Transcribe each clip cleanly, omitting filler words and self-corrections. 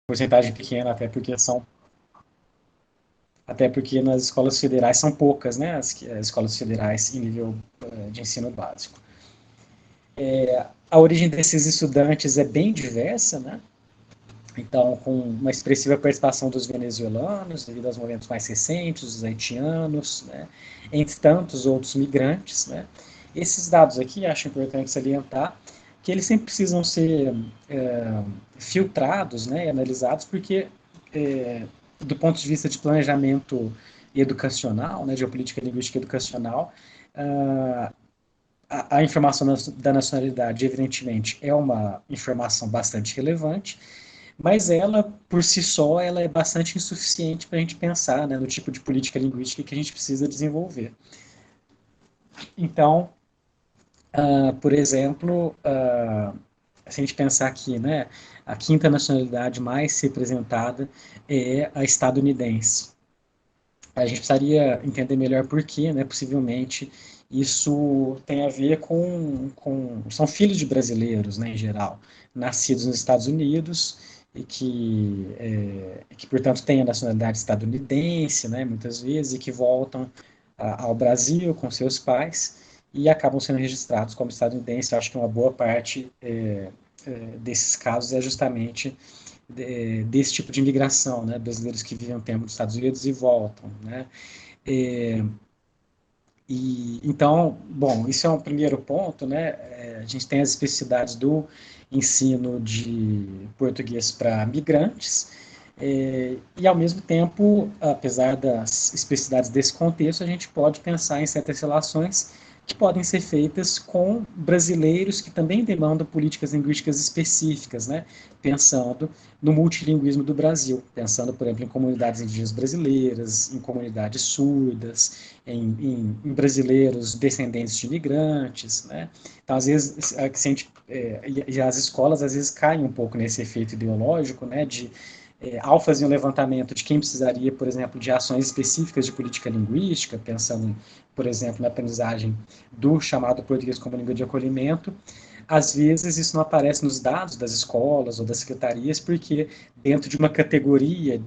porcentagem pequena, até porque nas escolas federais são poucas, né, as escolas federais em nível de ensino básico. A origem desses estudantes é bem diversa, né? Então, com uma expressiva participação dos venezuelanos, devido aos movimentos mais recentes, dos haitianos, né? Entre tantos outros migrantes, né? Esses dados aqui, acho importante salientar, que eles sempre precisam ser filtrados, né, e analisados, porque, do ponto de vista de planejamento educacional, né, geopolítica linguística educacional, uh, a informação da nacionalidade, evidentemente, é uma informação bastante relevante, mas ela, por si só, ela é bastante insuficiente para a gente pensar, né, no tipo de política linguística que a gente precisa desenvolver. Então, por exemplo, se a gente pensar aqui, né, a quinta nacionalidade mais representada é a estadunidense. A gente precisaria entender melhor por quê, né, possivelmente isso tem a ver são filhos de brasileiros, né, em geral, nascidos nos Estados Unidos e que portanto, têm a nacionalidade estadunidense, né, muitas vezes, e que voltam ao Brasil com seus pais e acabam sendo registrados como estadunidenses. Eu acho que uma boa parte desses casos é justamente desse tipo de imigração, né, brasileiros que vivem um tempo nos Estados Unidos e voltam, né. É, então, bom, isso é um primeiro ponto, né? A gente tem as especificidades do ensino de português para migrantes, e ao mesmo tempo, apesar das especificidades desse contexto, a gente pode pensar em certas relações que podem ser feitas com brasileiros que também demandam políticas linguísticas específicas, né? Pensando no multilinguismo do Brasil, pensando, por exemplo, em comunidades indígenas brasileiras, em comunidades surdas, em brasileiros descendentes de imigrantes, né? Então, às vezes, a gente, e as escolas às vezes caem um pouco nesse efeito ideológico, né? Ao fazer um levantamento de quem precisaria, por exemplo, de ações específicas de política linguística, pensando, por exemplo, na aprendizagem do chamado português como língua de acolhimento, às vezes isso não aparece nos dados das escolas ou das secretarias, porque dentro de uma categoria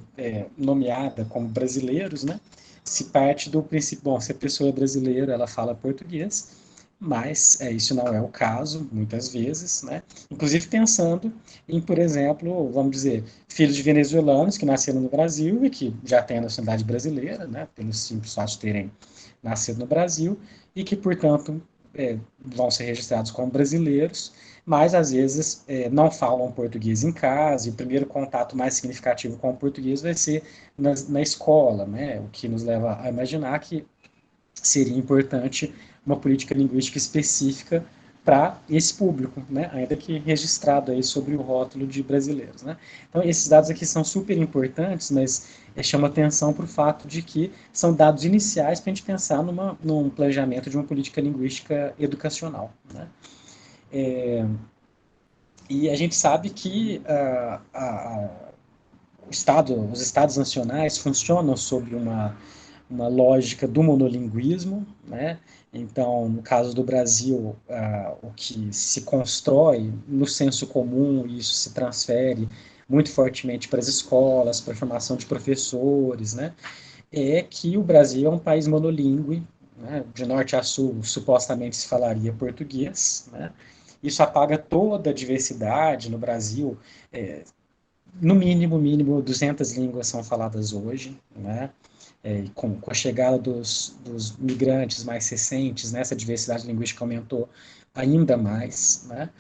nomeada como brasileiros, né, se parte do princípio, bom, se a pessoa é brasileira, ela fala português, mas isso não é o caso, muitas vezes, né? Inclusive pensando em, por exemplo, vamos dizer, filhos de venezuelanos que nasceram no Brasil e que já têm a nacionalidade brasileira, né, pelo simples fato de terem nascido no Brasil, e que, portanto, vão ser registrados como brasileiros, mas às vezes não falam português em casa, e o primeiro contato mais significativo com o português vai ser na escola, né? O que nos leva a imaginar que seria importante uma política linguística específica para esse público, né? Ainda que registrado aí sobre o rótulo de brasileiros, né? Então, esses dados aqui são super importantes, mas chama atenção para o fato de que são dados iniciais para a gente pensar num planejamento de uma política linguística educacional, né? E a gente sabe que os estados nacionais funcionam sob uma lógica do monolinguismo, né? Então, no caso do Brasil, o que se constrói no senso comum, e isso se transfere muito fortemente para as escolas, para a formação de professores, né? É que o Brasil é um país monolíngue, né? De norte a sul, supostamente se falaria português, né? Isso apaga toda a diversidade no Brasil. No mínimo, 200 línguas são faladas hoje, né? Com a chegada dos migrantes mais recentes, né, essa diversidade linguística aumentou ainda mais, né?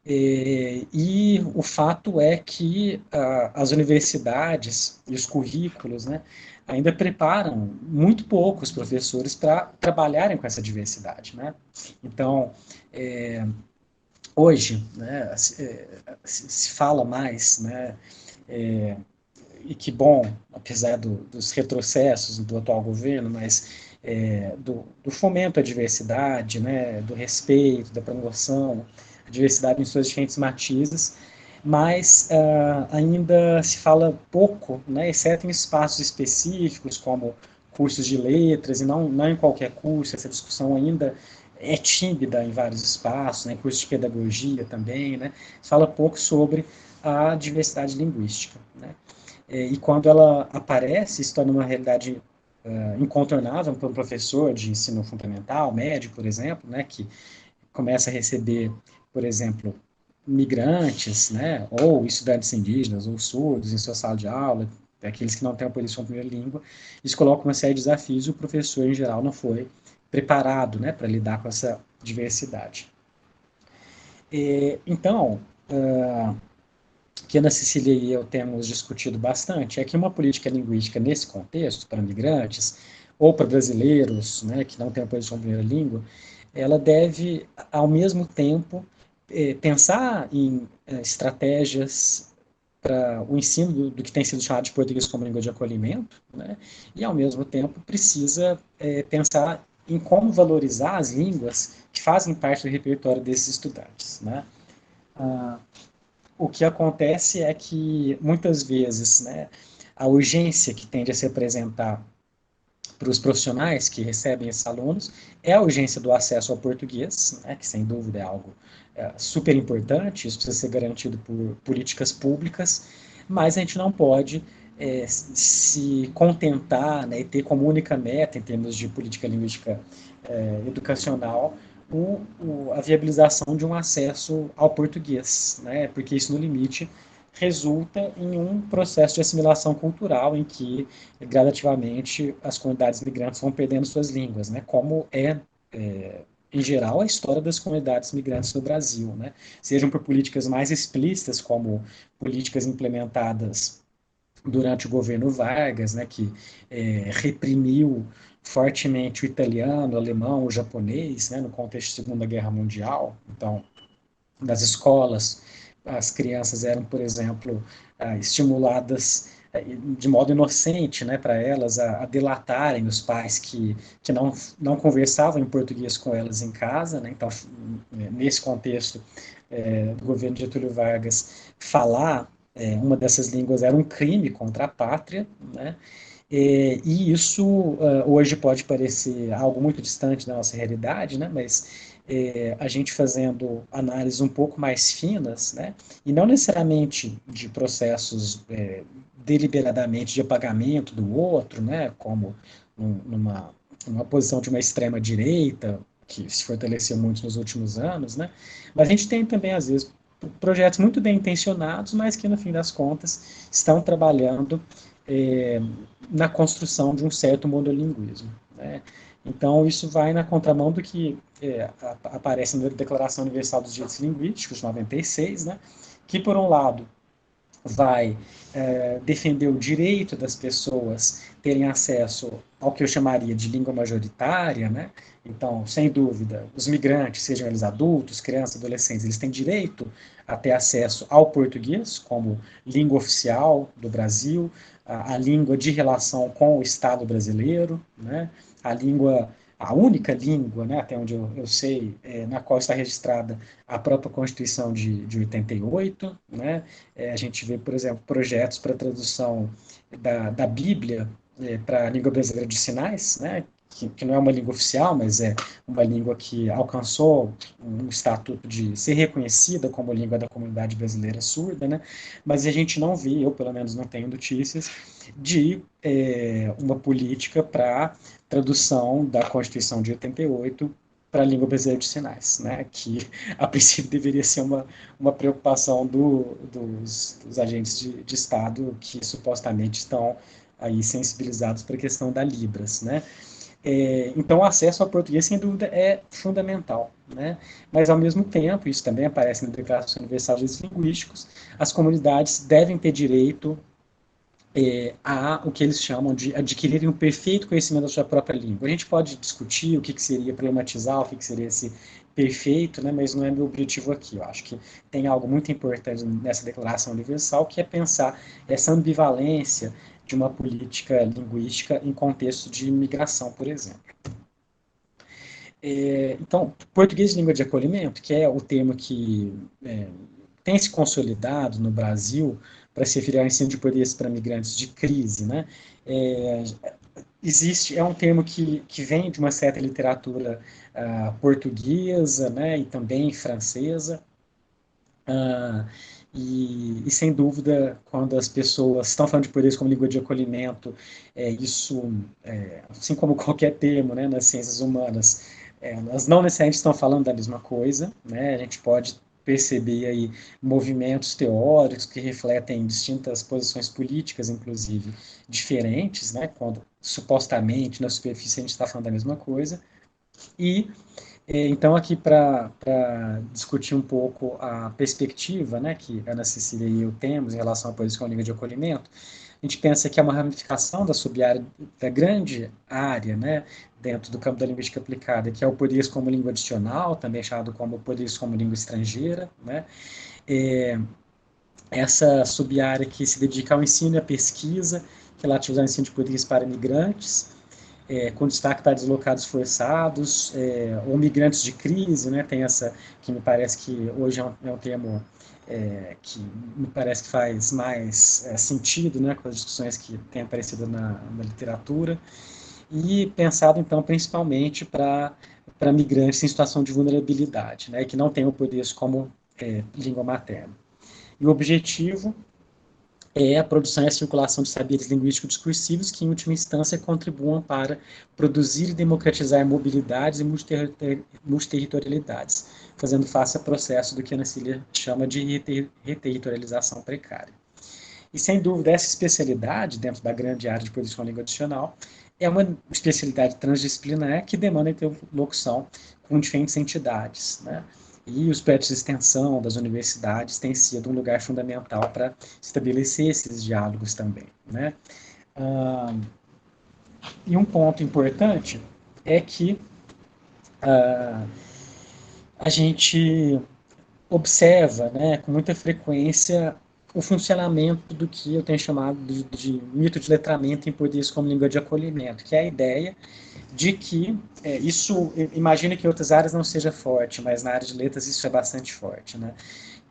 E o fato é que as universidades e os currículos, né, ainda preparam muito poucos professores para trabalharem com essa diversidade, né? Então, hoje, né, se fala mais, né, e que bom, apesar dos retrocessos do atual governo, mas do fomento à diversidade, né, do respeito, da promoção, a diversidade em suas diferentes matizes, mas ainda se fala pouco, né, exceto em espaços específicos, como cursos de letras, e não em qualquer curso, essa discussão ainda é tímida em vários espaços, né, cursos de pedagogia também, né, se fala pouco sobre a diversidade linguística. né? E quando ela aparece, se torna uma realidade incontornável para um professor de ensino fundamental, médio, por exemplo, né, que começa a receber, por exemplo, migrantes, né, ou estudantes indígenas, ou surdos em sua sala de aula, aqueles que não têm a posição primeira língua, isso coloca uma série de desafios e o professor, em geral, não foi preparado, né, para lidar com essa diversidade. Então, que Ana Cecília e eu temos discutido bastante é que uma política linguística nesse contexto, para migrantes ou para brasileiros, né, que não têm a posição primeira língua, ela deve, ao mesmo tempo, pensar em estratégias para o ensino do que tem sido chamado de português como língua de acolhimento, né, e, ao mesmo tempo, precisa pensar em como valorizar as línguas que fazem parte do repertório desses estudantes, né. Ah, o que acontece é que, muitas vezes, né, a urgência que tende a se apresentar para os profissionais que recebem esses alunos é a urgência do acesso ao português, né, que sem dúvida é algo super importante, isso precisa ser garantido por políticas públicas, mas a gente não pode se contentar, né, e ter como única meta, em termos de política linguística educacional, a viabilização de um acesso ao português, né, porque isso, no limite, resulta em um processo de assimilação cultural em que, gradativamente, as comunidades migrantes vão perdendo suas línguas, né, como em geral, a história das comunidades migrantes no Brasil, né, sejam por políticas mais explícitas, como políticas implementadas durante o governo Vargas, né, que reprimiu fortemente o italiano, o alemão, o japonês, né, no contexto da Segunda Guerra Mundial. Então, nas escolas, as crianças eram, por exemplo, estimuladas de modo inocente, né, para elas a delatarem os pais que não conversavam em português com elas em casa, né, então, nesse contexto do governo de Getúlio Vargas, falar uma dessas línguas era um crime contra a pátria, né, e isso hoje pode parecer algo muito distante da nossa realidade, né? Mas a gente fazendo análises um pouco mais finas, né? E não necessariamente de processos deliberadamente de apagamento do outro, né? Como numa posição de uma extrema direita que se fortaleceu muito nos últimos anos, né? Mas a gente tem também às vezes projetos muito bem intencionados, mas que no fim das contas estão trabalhando é, na construção de um certo monolinguismo, né? Então, isso vai na contramão do que aparece na Declaração Universal dos Direitos Linguísticos, de 96, né? Que, por um lado, vai defender o direito das pessoas terem acesso ao que eu chamaria de língua majoritária, né? Então, sem dúvida, os migrantes, sejam eles adultos, crianças, adolescentes, eles têm direito a ter acesso ao português como língua oficial do Brasil, a língua de relação com o Estado brasileiro, né? A língua, a única língua, né, até onde eu sei, na qual está registrada a própria Constituição de 88, né? A gente vê, por exemplo, projetos para tradução da Bíblia para a língua brasileira de sinais, né? Que não é uma língua oficial, mas é uma língua que alcançou um estatuto de ser reconhecida como língua da comunidade brasileira surda, né? Mas a gente não vê, eu pelo menos não tenho notícias, de uma política para tradução da Constituição de 88 para a língua brasileira de sinais, né? Que a princípio deveria ser uma preocupação dos agentes de Estado que supostamente estão aí sensibilizados para a questão da Libras, né? Então, o acesso ao português, sem dúvida, é fundamental, né? Mas, ao mesmo tempo, isso também aparece na Declaração Universal dos Direitos Linguísticos, as comunidades devem ter direito a o que eles chamam de adquirirem um perfeito conhecimento da sua própria língua. A gente pode discutir o que seria problematizar, o que seria esse perfeito, né, mas não é meu objetivo aqui. Eu acho que tem algo muito importante nessa Declaração Universal, que é pensar essa ambivalência de uma política linguística em contexto de imigração, por exemplo. Então, português de língua de acolhimento, que é o termo que tem se consolidado no Brasil para se referir ao ensino de português para migrantes de crise, né? É, é um termo que vem de uma certa literatura portuguesa, né, e também francesa, E, sem dúvida, quando as pessoas estão falando de português como língua de acolhimento, isso, assim como qualquer termo, né, nas ciências humanas, elas não necessariamente estão falando da mesma coisa, né? A gente pode perceber aí movimentos teóricos que refletem distintas posições políticas, inclusive, diferentes, né? Quando supostamente na superfície a gente está falando da mesma coisa. E então, aqui para discutir um pouco a perspectiva, né, que a Ana Cecília e eu temos em relação à política como língua de acolhimento, a gente pensa que é uma ramificação da sub-área, da grande área, né, dentro do campo da linguística aplicada, que é o português como língua adicional, também chamado como português como língua estrangeira, né, essa sub-área que se dedica ao ensino e à pesquisa, relativa ao ensino de português para imigrantes, com destaque para deslocados forçados, ou migrantes de crise, né? Tem essa que me parece que hoje é um termo que me parece que faz mais sentido, né, com as discussões que têm aparecido na literatura, e pensado, então, principalmente para migrantes em situação de vulnerabilidade, né, que não têm o português como língua materna. E o objetivo é a produção e a circulação de saberes linguísticos discursivos que, em última instância, contribuam para produzir e democratizar mobilidades e multiterritorialidades, fazendo face ao processo do que a Ana Cília chama de reterritorialização precária. E, sem dúvida, essa especialidade, dentro da grande área de produção língua adicional, é uma especialidade transdisciplinar que demanda interlocução com diferentes entidades, né? E os projetos de extensão das universidades têm sido um lugar fundamental para estabelecer esses diálogos também, né? E um ponto importante é que a gente observa, né, com muita frequência o funcionamento do que eu tenho chamado de mito de letramento em português como língua de acolhimento, que é a ideia de que isso, imagina que em outras áreas não seja forte, mas na área de letras isso é bastante forte, né?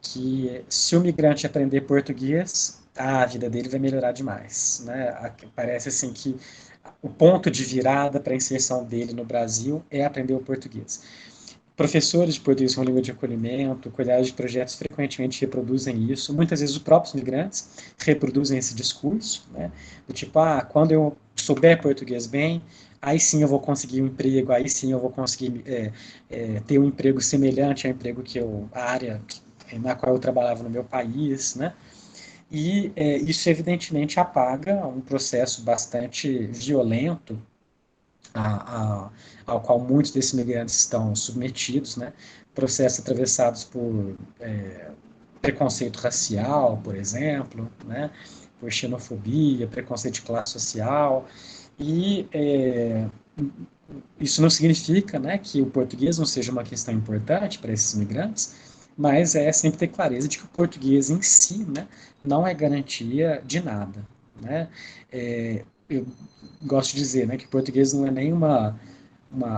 Que se o migrante aprender português, a vida dele vai melhorar demais, né? Parece assim que o ponto de virada para a inserção dele no Brasil é aprender o português. Professores de português como língua de acolhimento, cuidados de projetos frequentemente reproduzem isso. Muitas vezes os próprios migrantes reproduzem esse discurso, né? Do tipo, quando eu souber português bem, aí sim eu vou conseguir um emprego, aí sim eu vou conseguir ter um emprego semelhante ao emprego a área na qual eu trabalhava no meu país, né? E isso evidentemente apaga um processo bastante violento ao qual muitos desses migrantes estão submetidos, né? Processos atravessados por preconceito racial, por exemplo, né? Por xenofobia, preconceito de classe social, e isso não significa, né, que o português não seja uma questão importante para esses migrantes, mas é sempre ter clareza de que o português em si, né, não é garantia de nada, né? Eu gosto de dizer, né, que o português não é nem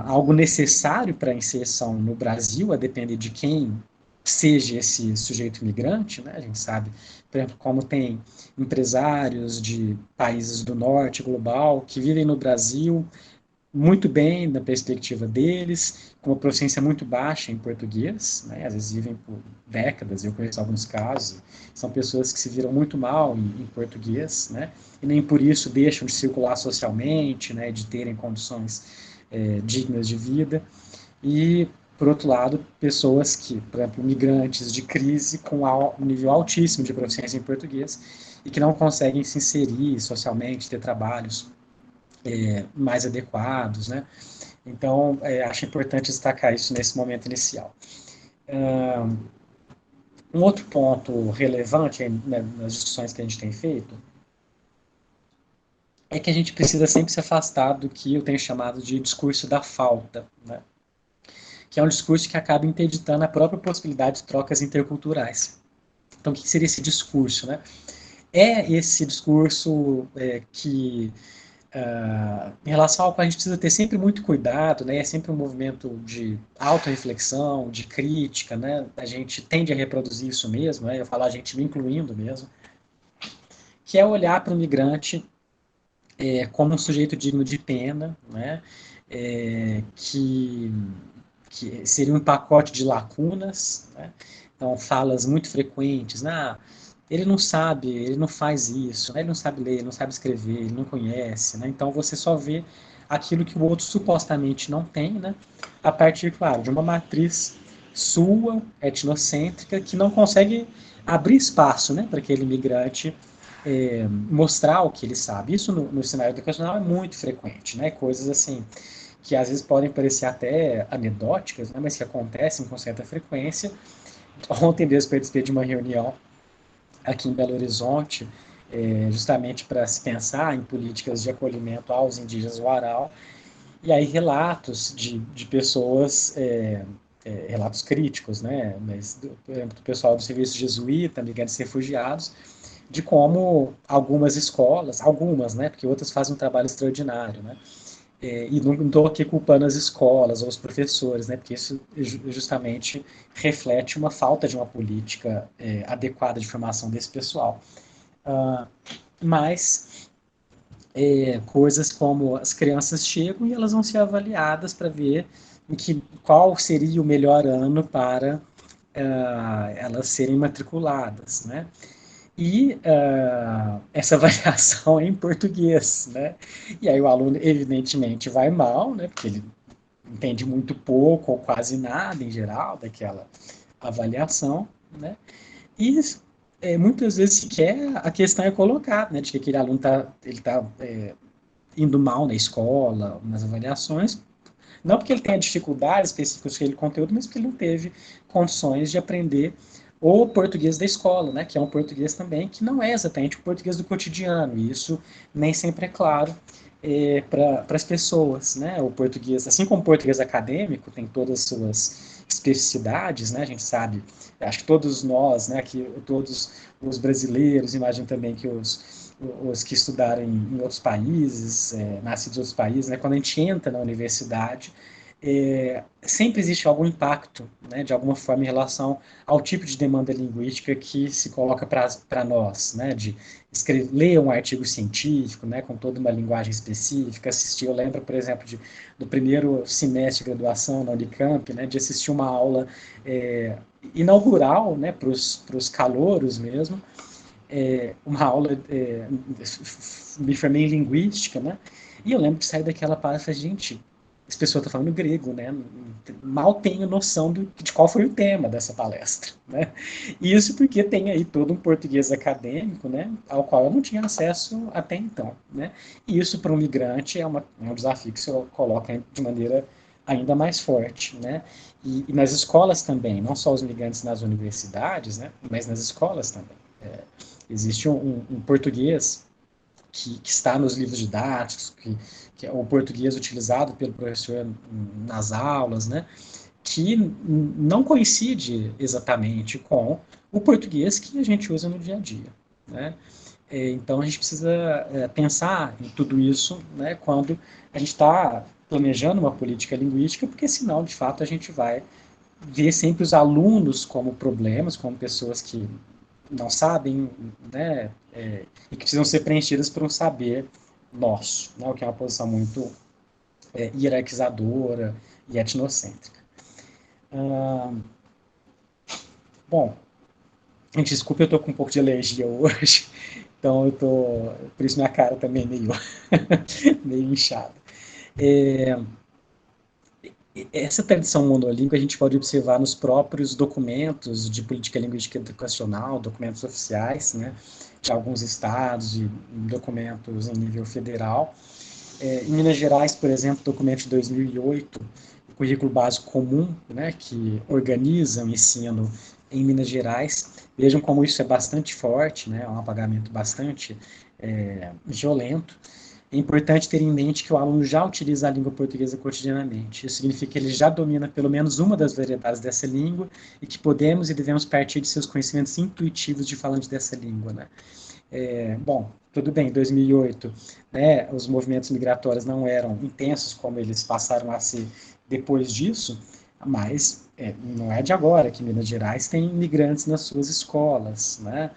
algo necessário para a inserção no Brasil, a depender de quem seja esse sujeito migrante, né? A gente sabe, por exemplo, como tem empresários de países do norte global que vivem no Brasil muito bem na perspectiva deles, com uma proficiência muito baixa em português, né? Às vezes vivem por décadas, eu conheço alguns casos, são pessoas que se viram muito mal em português, né? E nem por isso deixam de circular socialmente, né? De terem condições dignas de vida. E, por outro lado, pessoas que, por exemplo, migrantes de crise com um nível altíssimo de proficiência em português e que não conseguem se inserir socialmente, ter trabalhos mais adequados, né? Então, acho importante destacar isso nesse momento inicial. Um outro ponto relevante, né, nas discussões que a gente tem feito é que a gente precisa sempre se afastar do que eu tenho chamado de discurso da falta, né? Que é um discurso que acaba interditando a própria possibilidade de trocas interculturais. Então, o que seria esse discurso, né? É esse discurso que em relação ao qual a gente precisa ter sempre muito cuidado, né? É sempre um movimento de autorreflexão, de crítica, né? A gente tende a reproduzir isso mesmo, né? Eu falo a gente me incluindo mesmo, que é olhar para o migrante como um sujeito digno de pena, né? Que seria um pacote de lacunas, né? Então, falas muito frequentes, né? Ele não sabe, ele não faz isso, né? Ele não sabe ler, ele não sabe escrever, ele não conhece, né? Então, você só vê aquilo que o outro supostamente não tem, né? A partir, claro, de uma matriz sua, etnocêntrica, que não consegue abrir espaço, né, para aquele imigrante mostrar o que ele sabe. Isso no cenário educacional é muito frequente, né? Coisas assim que às vezes podem parecer até anedóticas, né, mas que acontecem com certa frequência. Ontem mesmo participei de uma reunião aqui em Belo Horizonte, justamente para se pensar em políticas de acolhimento aos indígenas Warau, e aí relatos de pessoas, relatos críticos, né, mas por exemplo, do pessoal do serviço jesuíta, migrantes refugiados, de como algumas escolas, algumas, né, porque outras fazem um trabalho extraordinário, né, e não estou aqui culpando as escolas ou os professores, né, porque isso justamente reflete uma falta de uma política adequada de formação desse pessoal. Uh, mas coisas como as crianças chegam e elas vão ser avaliadas para ver qual seria o melhor ano para elas serem matriculadas, né? E essa avaliação é em português, né? E aí o aluno, evidentemente, vai mal, né? Porque ele entende muito pouco ou quase nada, em geral, daquela avaliação, né? E muitas vezes sequer a questão é colocada, né? De que aquele aluno está indo mal na escola, nas avaliações, não porque ele tenha dificuldades específicas com aquele conteúdo, mas porque ele não teve condições de aprender o português da escola, né, que é um português também que não é exatamente o português do cotidiano, e isso nem sempre é claro para as pessoas, né, o português, assim como o português acadêmico tem todas as suas especificidades, né, a gente sabe, acho que todos nós, né, que todos os brasileiros, imagino também que os que estudaram em outros países, nascidos em outros países, né, quando a gente entra na universidade, sempre existe algum impacto, né, de alguma forma, em relação ao tipo de demanda linguística que se coloca para nós, né, de ler um artigo científico, né, com toda uma linguagem específica, assistir, eu lembro, por exemplo, do primeiro semestre de graduação na Unicamp, né, de assistir uma aula inaugural, né, para os calouros mesmo, uma aula, me formei em linguística, né? E eu lembro de sair daquela palestra e falei, gente, essa pessoa está falando grego, né? Mal tenho noção de qual foi o tema dessa palestra, né? E isso porque tem aí todo um português acadêmico, né? Ao qual eu não tinha acesso até então, né? E isso para um migrante é um desafio que se coloca de maneira ainda mais forte, né? E nas escolas também, não só os migrantes nas universidades, né? Mas nas escolas também. Existe um português que está nos livros didáticos, que é o português utilizado pelo professor nas aulas, né, que não coincide exatamente com o português que a gente usa no dia a dia, né? Então a gente precisa pensar em tudo isso, né, quando a gente está planejando uma política linguística, porque senão, de fato, a gente vai ver sempre os alunos como problemas, como pessoas que não sabem, né, e que precisam ser preenchidas por um saber nosso, né, o que é uma posição muito hierarquizadora e etnocêntrica. Bom, gente, desculpa, eu tô com um pouco de alergia hoje, então por isso minha cara também é meio, meio inchada. É, essa tradição monolíngua a gente pode observar nos próprios documentos de política linguística educacional, documentos oficiais, né, de alguns estados, de documentos em nível federal. Em Minas Gerais, por exemplo, documento de 2008, o currículo básico comum, né, que organiza o ensino em Minas Gerais. Vejam como isso é bastante forte, né, é um apagamento bastante violento. É importante ter em mente que o aluno já utiliza a língua portuguesa cotidianamente. Isso significa que ele já domina pelo menos uma das variedades dessa língua e que podemos e devemos partir de seus conhecimentos intuitivos de falante dessa língua, né? Bom, tudo bem, em 2008, né, os movimentos migratórios não eram intensos como eles passaram a ser depois disso, mas não é de agora que Minas Gerais tem imigrantes nas suas escolas, né?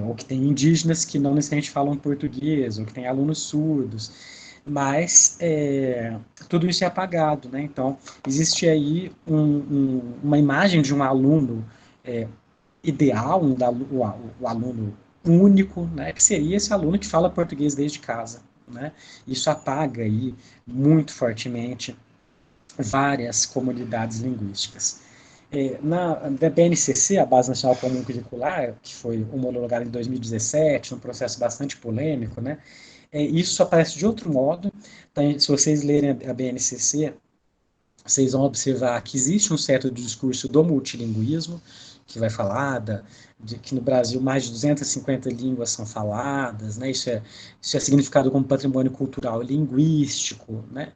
Ou que tem indígenas que não necessariamente falam português, ou que tem alunos surdos, mas tudo isso é apagado, né? Então, existe aí uma imagem de um aluno ideal, o aluno único, né, que seria esse aluno que fala português desde casa, né? Isso apaga aí muito fortemente várias comunidades linguísticas. Da BNCC, a Base Nacional Comum Curricular, que foi homologada em 2017, um processo bastante polêmico, né? Isso aparece de outro modo. Então, se vocês lerem a BNCC, vocês vão observar que existe um certo discurso do multilinguismo, que vai falar de que no Brasil mais de 250 línguas são faladas, né? Isso é significado como patrimônio cultural e linguístico, né?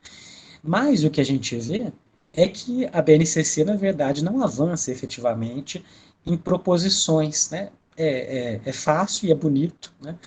Mas o que a gente vê é que a BNCC, na verdade, não avança efetivamente em proposições, né? É fácil e é bonito, né?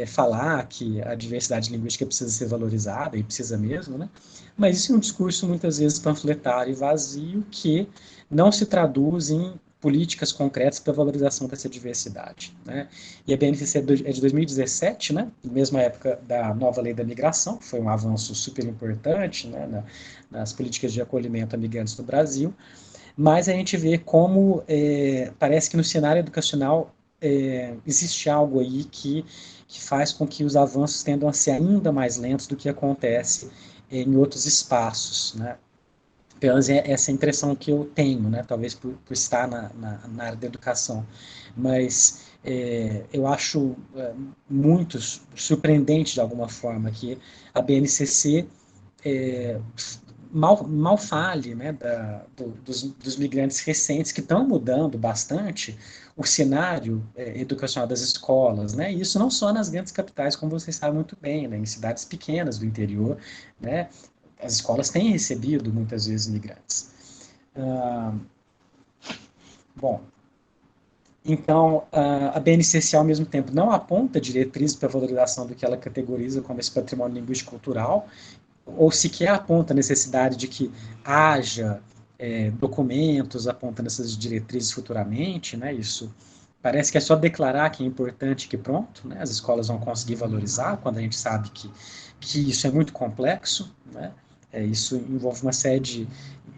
Falar que a diversidade linguística precisa ser valorizada, e precisa mesmo, né? Mas isso é um discurso muitas vezes panfletário e vazio que não se traduz em políticas concretas para a valorização dessa diversidade, né? E a BNCC é de 2017, né? Mesma época da nova lei da migração, que foi um avanço super importante, né? Nas políticas de acolhimento a migrantes no Brasil, mas a gente vê como parece que no cenário educacional existe algo aí que faz com que os avanços tendam a ser ainda mais lentos do que acontece em outros espaços, né? Pelo menos essa é a impressão que eu tenho, né? Talvez por estar na área da educação. Mas eu acho muito surpreendente, de alguma forma, que a BNCC é, mal fale, né, dos migrantes recentes que estão mudando bastante o cenário educacional das escolas, né? E isso não só nas grandes capitais, como vocês sabem muito bem, né? Em cidades pequenas do interior, né? As escolas têm recebido muitas vezes imigrantes. Ah, bom, então a BNCC ao mesmo tempo não aponta diretrizes para a valorização do que ela categoriza como esse patrimônio linguístico cultural, ou sequer aponta a necessidade de que haja documentos apontando essas diretrizes futuramente, né? Isso parece que é só declarar que é importante que pronto, né? As escolas vão conseguir valorizar, quando a gente sabe que isso é muito complexo, né? Isso envolve uma série de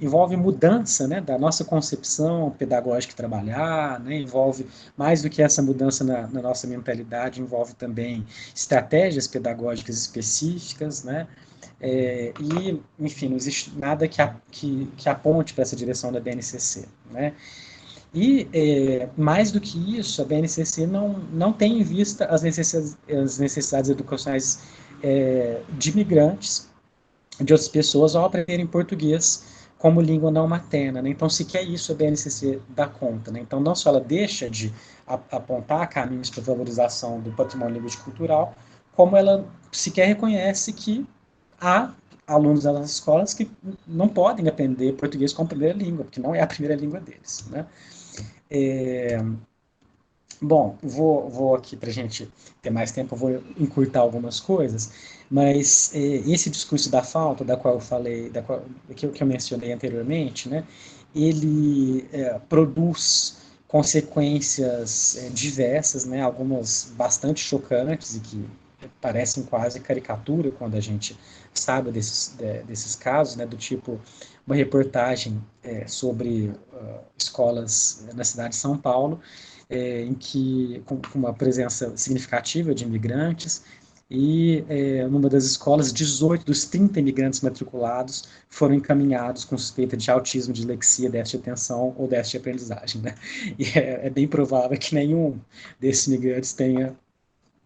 envolve mudança, né, da nossa concepção pedagógica de trabalhar, né, envolve mais do que essa mudança na nossa mentalidade, envolve também estratégias pedagógicas específicas, né, enfim, não existe nada que aponte para essa direção da BNCC, né? E, mais do que isso, a BNCC não tem em vista as necessidades educacionais de imigrantes, de outras pessoas, ao aprenderem português como língua não materna, né? Então, sequer isso a BNCC dá conta, né? Então, não só ela deixa de apontar caminhos para a valorização do patrimônio linguístico cultural, como ela sequer reconhece que há alunos das escolas que não podem aprender português como primeira língua, porque não é a primeira língua deles, né? É, bom, vou aqui para a gente ter mais tempo, eu vou encurtar algumas coisas, mas esse discurso da falta, da qual eu falei, que eu mencionei anteriormente, né, ele produz consequências diversas, né, algumas bastante chocantes e que parecem quase caricatura quando a gente sabe desses casos, né, do tipo uma reportagem sobre escolas na cidade de São Paulo, em que com uma presença significativa de imigrantes, e numa das escolas, 18 dos 30 imigrantes matriculados foram encaminhados com suspeita de autismo, dislexia, déficit de atenção ou déficit de aprendizagem, né? E é bem provável que nenhum desses imigrantes tenha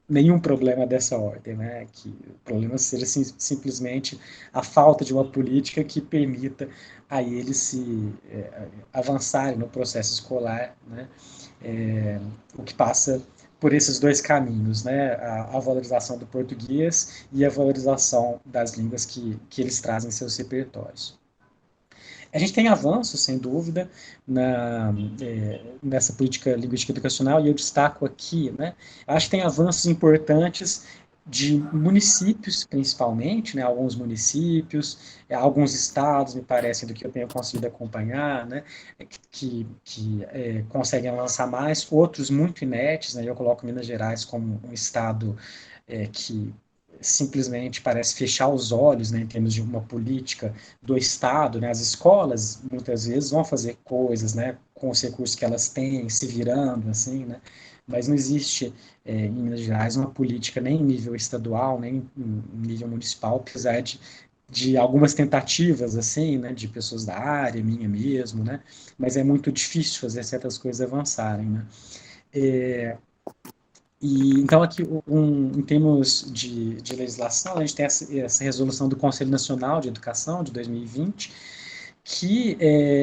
nenhum problema dessa ordem, né? Que o problema seja simplesmente a falta de uma política que permita a eles se avançarem no processo escolar, né? O que passa por esses dois caminhos, né? A valorização do português e a valorização das línguas que eles trazem em seus repertórios. A gente tem avanços, sem dúvida, nessa política linguística educacional, e eu destaco aqui, né, acho que tem avanços importantes de municípios, principalmente, né, alguns municípios, alguns estados, me parecem, do que eu tenho conseguido acompanhar, né, que conseguem avançar mais, outros muito inertes, né, eu coloco Minas Gerais como um estado que simplesmente parece fechar os olhos, né, em termos de uma política do Estado, né, as escolas muitas vezes vão fazer coisas, né, com os recursos que elas têm, se virando, assim, né, mas não existe em Minas Gerais uma política nem em nível estadual, nem em nível municipal, apesar de algumas tentativas, assim, né, de pessoas da área, minha mesmo, né, mas é muito difícil fazer certas coisas avançarem, né. E, então, aqui, em termos de legislação, a gente tem essa resolução do Conselho Nacional de Educação, de 2020, que,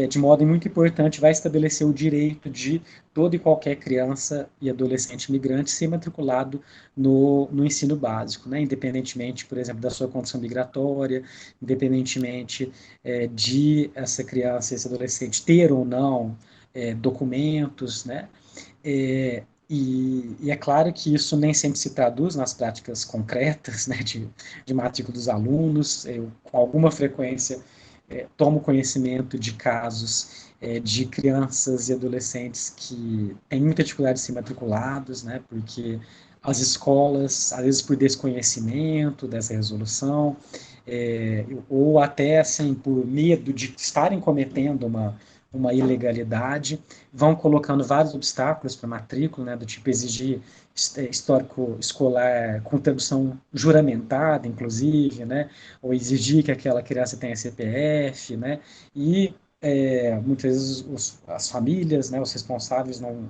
de modo muito importante, vai estabelecer o direito de toda e qualquer criança e adolescente migrante ser matriculado no ensino básico, né? Independentemente, por exemplo, da sua condição migratória, independentemente de essa criança e esse adolescente ter ou não documentos, né? E é claro que isso nem sempre se traduz nas práticas concretas, né, de matrícula dos alunos. Eu, com alguma frequência, tomo conhecimento de casos de crianças e adolescentes que têm muita dificuldade de ser matriculados, né, porque as escolas, às vezes por desconhecimento dessa resolução, ou até assim, por medo de estarem cometendo uma ilegalidade, vão colocando vários obstáculos para a matrícula, né, do tipo exigir histórico escolar com tradução juramentada, inclusive, né, ou exigir que aquela criança tenha CPF, né, e muitas vezes as famílias, né, os responsáveis não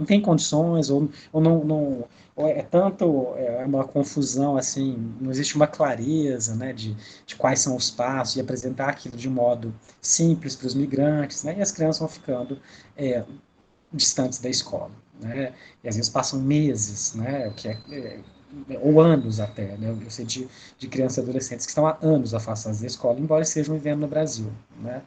tem condições, ou não ou é tanto uma confusão, assim, não existe uma clareza, né, de quais são os passos, e apresentar aquilo de modo simples para os migrantes, né, e as crianças vão ficando distantes da escola, né, e às vezes passam meses, né, ou anos até, né, eu sei de crianças e adolescentes que estão há anos afastados da escola, embora estejam vivendo no Brasil, né.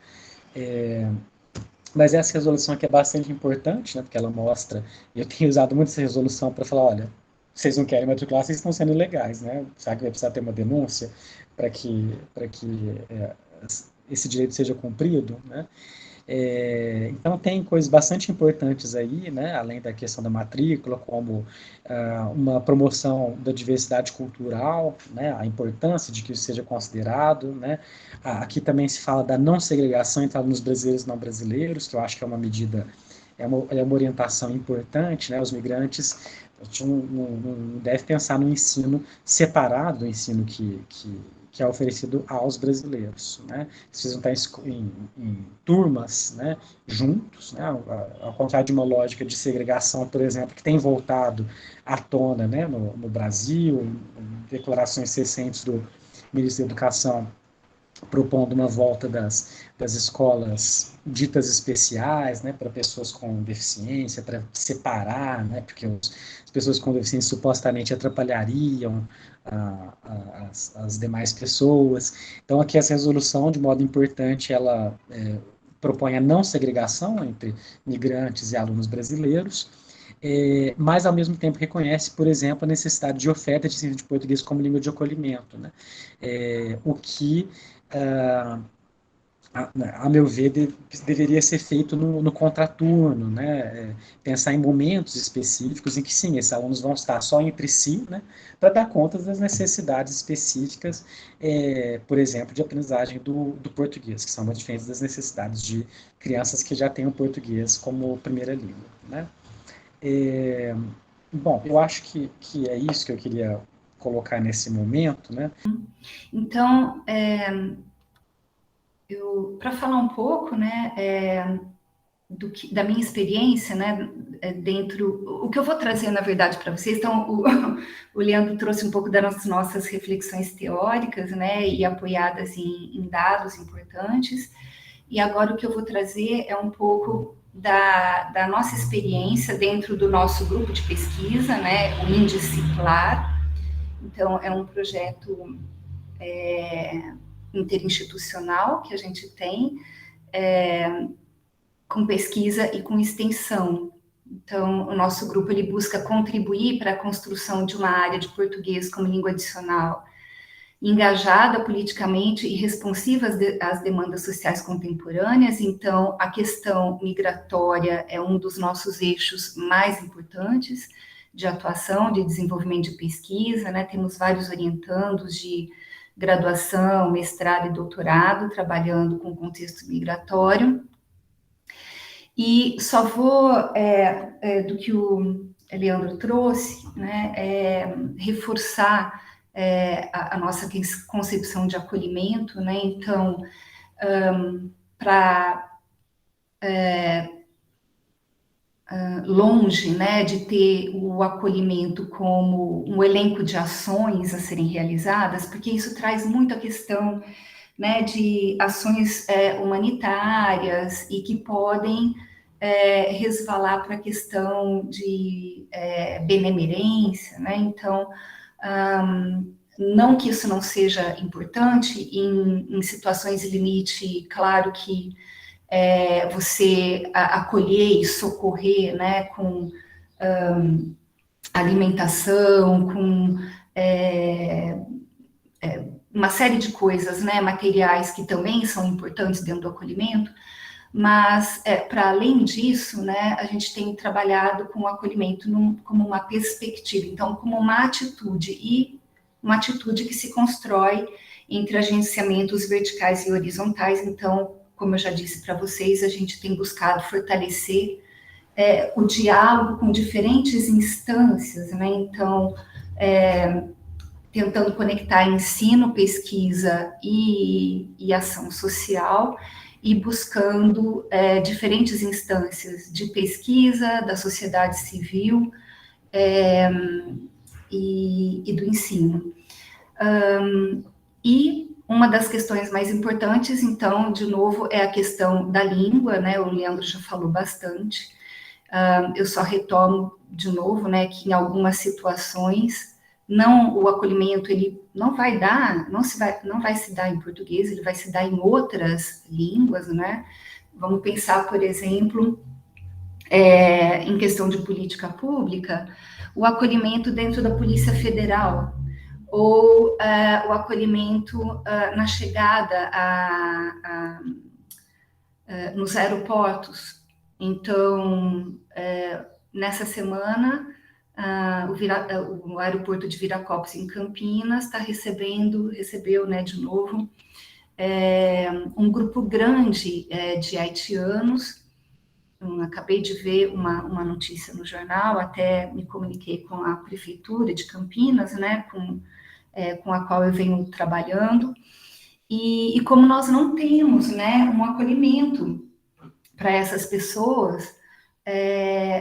Mas essa resolução aqui é bastante importante, né, porque ela mostra, e eu tenho usado muito essa resolução para falar, olha, vocês não querem matricular, vocês estão sendo ilegais, né? Será que vai precisar ter uma denúncia para que esse direito seja cumprido, né? Então, tem coisas bastante importantes aí, né, além da questão da matrícula, como uma promoção da diversidade cultural, né, a importância de que isso seja considerado. Né. Aqui também se fala da não segregação entre alunos brasileiros e não brasileiros, que eu acho que é uma medida, é uma orientação importante. Né, os migrantes a gente não deve pensar no ensino separado do ensino que é oferecido aos brasileiros, né? Eles precisam estar em turmas, né, juntos, né, ao contrário de uma lógica de segregação, por exemplo, que tem voltado à tona, né, no Brasil, declarações recentes do ministro da Educação propondo uma volta das escolas ditas especiais, né, para pessoas com deficiência, para separar, né, porque as pessoas com deficiência supostamente atrapalhariam as demais pessoas. Então, aqui essa resolução, de modo importante, ela propõe a não segregação entre migrantes e alunos brasileiros, mas ao mesmo tempo reconhece, por exemplo, a necessidade de oferta de ensino de português como língua de acolhimento, né? O que ah, a meu ver, deveria ser feito no contraturno, né? Pensar em momentos específicos em que, sim, esses alunos vão estar só entre si, né? Para dar conta das necessidades específicas, por exemplo, de aprendizagem do português, que são muito diferentes das necessidades de crianças que já têm o português como primeira língua, né? Bom, eu acho que é isso que eu queria colocar nesse momento, né? Então, para falar um pouco, né, da minha experiência, né, dentro, o que eu vou trazer, na verdade, para vocês, então, o Leandro trouxe um pouco das nossas reflexões teóricas, né, e apoiadas em dados importantes, e agora o que eu vou trazer é um pouco da nossa experiência dentro do nosso grupo de pesquisa, né, o Indisciplar. Então, é um projeto interinstitucional que a gente tem, com pesquisa e com extensão. Então, o nosso grupo ele busca contribuir para a construção de uma área de português como língua adicional, engajada politicamente e responsiva às demandas sociais contemporâneas. Então, a questão migratória é um dos nossos eixos mais importantes de atuação, de desenvolvimento de pesquisa, né? Temos vários orientandos de graduação, mestrado e doutorado, trabalhando com o contexto migratório. E só vou, do que o Leandro trouxe, né, reforçar a nossa concepção de acolhimento, né? Então, para longe, né, de ter o acolhimento como um elenco de ações a serem realizadas, porque isso traz muito a questão, né, de ações humanitárias e que podem resvalar para a questão de benemerência, né? Então, não que isso não seja importante, em situações de limite, claro que você acolher e socorrer, né, com alimentação, com uma série de coisas, né, materiais que também são importantes dentro do acolhimento, mas, para além disso, né, a gente tem trabalhado com o acolhimento como uma perspectiva, então, como uma atitude, e uma atitude que se constrói entre agenciamentos verticais e horizontais. Então, como eu já disse para vocês, a gente tem buscado fortalecer o diálogo com diferentes instâncias, né? Então, tentando conectar ensino, pesquisa e ação social, e buscando diferentes instâncias de pesquisa, da sociedade civil e do ensino. E uma das questões mais importantes, então, de novo, é a questão da língua, né? O Leandro já falou bastante. Eu só retomo de novo, né, que em algumas situações o acolhimento ele não vai se dar em português, ele vai se dar em outras línguas, né? Vamos pensar, por exemplo, em questão de política pública, o acolhimento dentro da Polícia Federal, ou o acolhimento na chegada nos aeroportos. Então, nessa semana, o aeroporto de Viracopos, em Campinas, recebeu, né, de novo, um grupo grande de haitianos. Acabei de ver uma notícia no jornal, até me comuniquei com a prefeitura de Campinas, né, com a qual eu venho trabalhando, e como nós não temos, né, um acolhimento para essas pessoas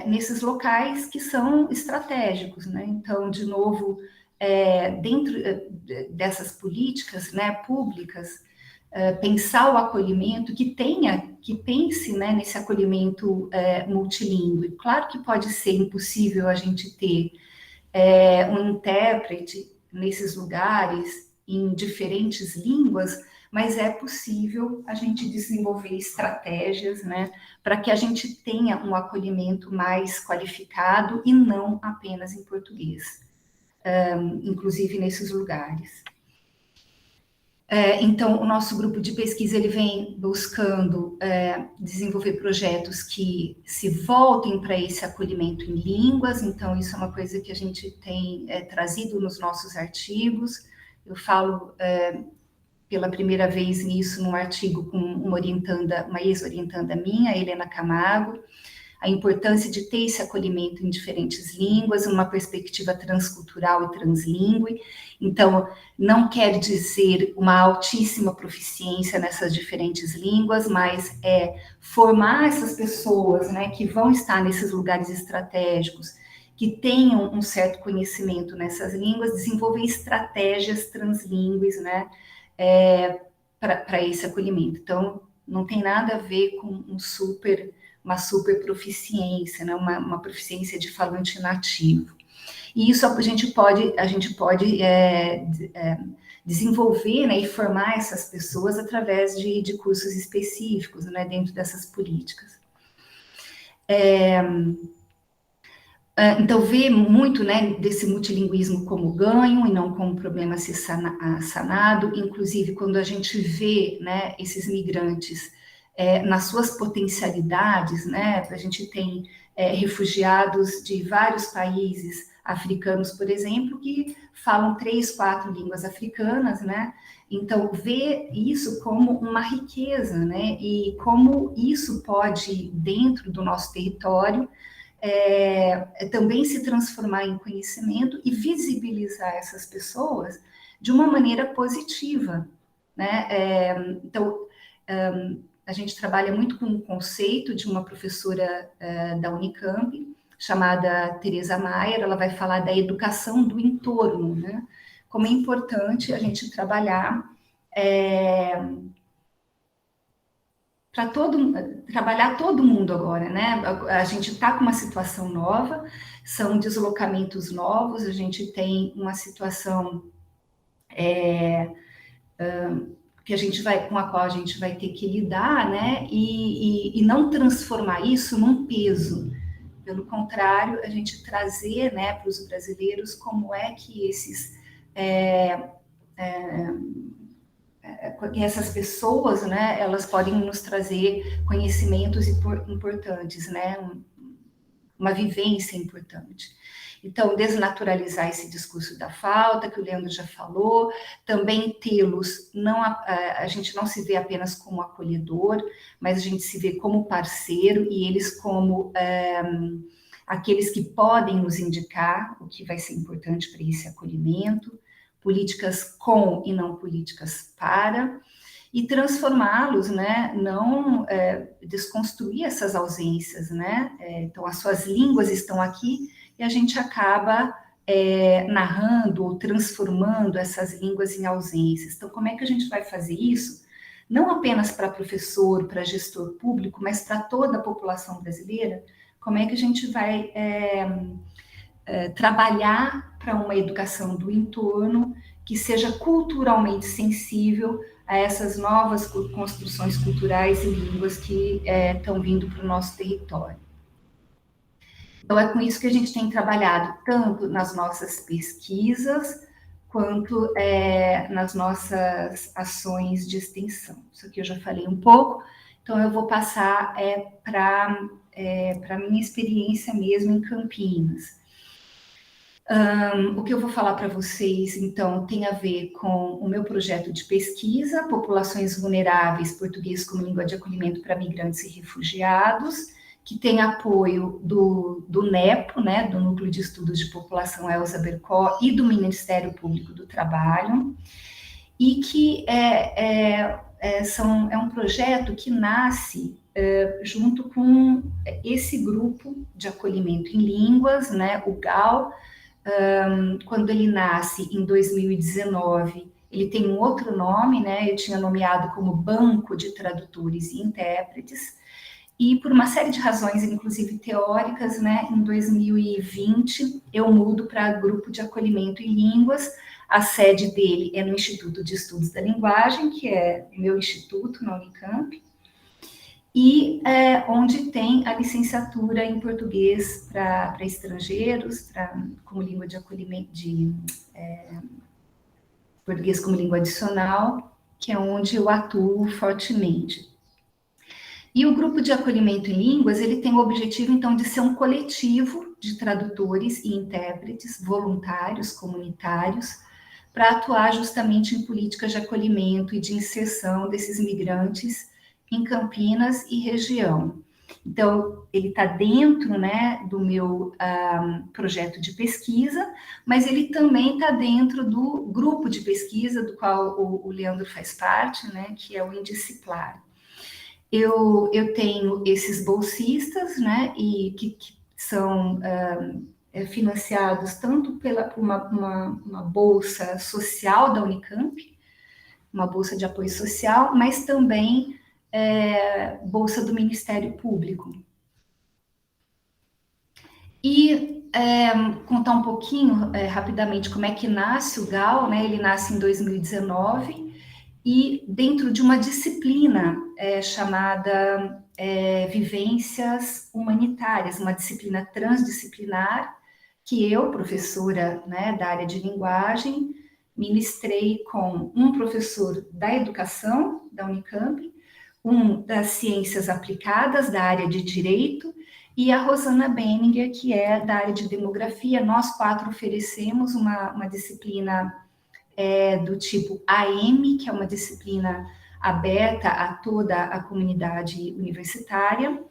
nesses locais que são estratégicos, né? Então, de novo, dentro dessas políticas, né, públicas, pensar o acolhimento, que pense, né, nesse acolhimento multilingüe. Claro que pode ser impossível a gente ter um intérprete nesses lugares em diferentes línguas, mas é possível a gente desenvolver estratégias, né, para que a gente tenha um acolhimento mais qualificado e não apenas em português, inclusive nesses lugares. Então, o nosso grupo de pesquisa ele vem buscando desenvolver projetos que se voltem para esse acolhimento em línguas. Então, isso é uma coisa que a gente tem trazido nos nossos artigos. Eu falo pela primeira vez nisso num artigo com uma ex-orientanda minha, Helena Camargo, a importância de ter esse acolhimento em diferentes línguas, uma perspectiva transcultural e translíngue. Então, não quer dizer uma altíssima proficiência nessas diferentes línguas, mas formar essas pessoas, né, que vão estar nesses lugares estratégicos, que tenham um certo conhecimento nessas línguas, desenvolver estratégias translíngues, né, para esse acolhimento. Então, não tem nada a ver com uma super proficiência, né? uma proficiência de falante nativo. E isso a gente pode desenvolver, né, e formar essas pessoas através de cursos específicos, né, dentro dessas políticas. Então, vê muito, né, desse multilinguismo como ganho e não como problema a ser sanado. Inclusive, quando a gente vê, né, esses migrantes nas suas potencialidades, né, a gente tem refugiados de vários países africanos, por exemplo, que falam 3, 4 línguas africanas, né? Então, ver isso como uma riqueza, né? E como isso pode, dentro do nosso território, também se transformar em conhecimento e visibilizar essas pessoas de uma maneira positiva, né? Então, a gente trabalha muito com o conceito de uma professora da Unicamp, chamada Teresa Maier. Ela vai falar da educação do entorno, né? Como é importante a gente trabalhar para trabalhar todo mundo agora, né? A gente está com uma situação nova, são deslocamentos novos, a gente tem uma situação com a qual a gente vai ter que lidar, né? E não transformar isso num peso. Pelo contrário, a gente trazer, né, para os brasileiros como é que essas pessoas, né, elas podem nos trazer conhecimentos importantes, né, uma vivência importante. Então, desnaturalizar esse discurso da falta, que o Leandro já falou, também tê-los, a gente não se vê apenas como acolhedor, mas a gente se vê como parceiro, e eles como aqueles que podem nos indicar o que vai ser importante para esse acolhimento, políticas com e não políticas para, e transformá-los, né, não desconstruir essas ausências, né, então as suas línguas estão aqui e a gente acaba narrando ou transformando essas línguas em ausências. Então, como é que a gente vai fazer isso? Não apenas para professor, para gestor público, mas para toda a população brasileira. Como é que a gente vai trabalhar para uma educação do entorno que seja culturalmente sensível a essas novas construções culturais e línguas que estão vindo para o nosso território. Então, é com isso que a gente tem trabalhado, tanto nas nossas pesquisas, quanto nas nossas ações de extensão. Isso aqui eu já falei um pouco, então eu vou passar para a minha experiência mesmo em Campinas. O que eu vou falar para vocês, então, tem a ver com o meu projeto de pesquisa, Populações Vulneráveis, Português como Língua de Acolhimento para Migrantes e Refugiados, que tem apoio do NEPO, né, do Núcleo de Estudos de População Elza Bercó, e do Ministério Público do Trabalho, e que é um projeto que nasce junto com esse grupo de acolhimento em línguas, né, o GAL. Quando ele nasce em 2019, ele tem um outro nome, né? Eu tinha nomeado como Banco de Tradutores e Intérpretes, e por uma série de razões, inclusive teóricas, né, em 2020 eu mudo para Grupo de Acolhimento em Línguas. A sede dele é no Instituto de Estudos da Linguagem, que é meu instituto na Unicamp, e onde tem a licenciatura em português para estrangeiros, como língua de acolhimento, português como língua adicional, que é onde eu atuo fortemente. E o Grupo de Acolhimento em Línguas, ele tem o objetivo, então, de ser um coletivo de tradutores e intérpretes voluntários, comunitários, para atuar justamente em políticas de acolhimento e de inserção desses migrantes em Campinas e região. Então, ele está dentro, né, do meu projeto de pesquisa, mas ele também está dentro do grupo de pesquisa do qual o Leandro faz parte, né, que é o Indisciplar. Eu tenho esses bolsistas, né, e que são financiados tanto pela uma bolsa social da Unicamp, uma bolsa de apoio social, mas também bolsa do Ministério Público. E contar um pouquinho rapidamente como é que nasce o GAL, né? Ele nasce em 2019 e dentro de uma disciplina chamada Vivências Humanitárias, uma disciplina transdisciplinar que eu, professora, né, da área de linguagem, ministrei com um professor da educação da Unicamp, um das ciências aplicadas da área de direito e a Rosana Benninger, que é da área de demografia. Nós 4 oferecemos uma disciplina do tipo AM, que é uma disciplina aberta a toda a comunidade universitária,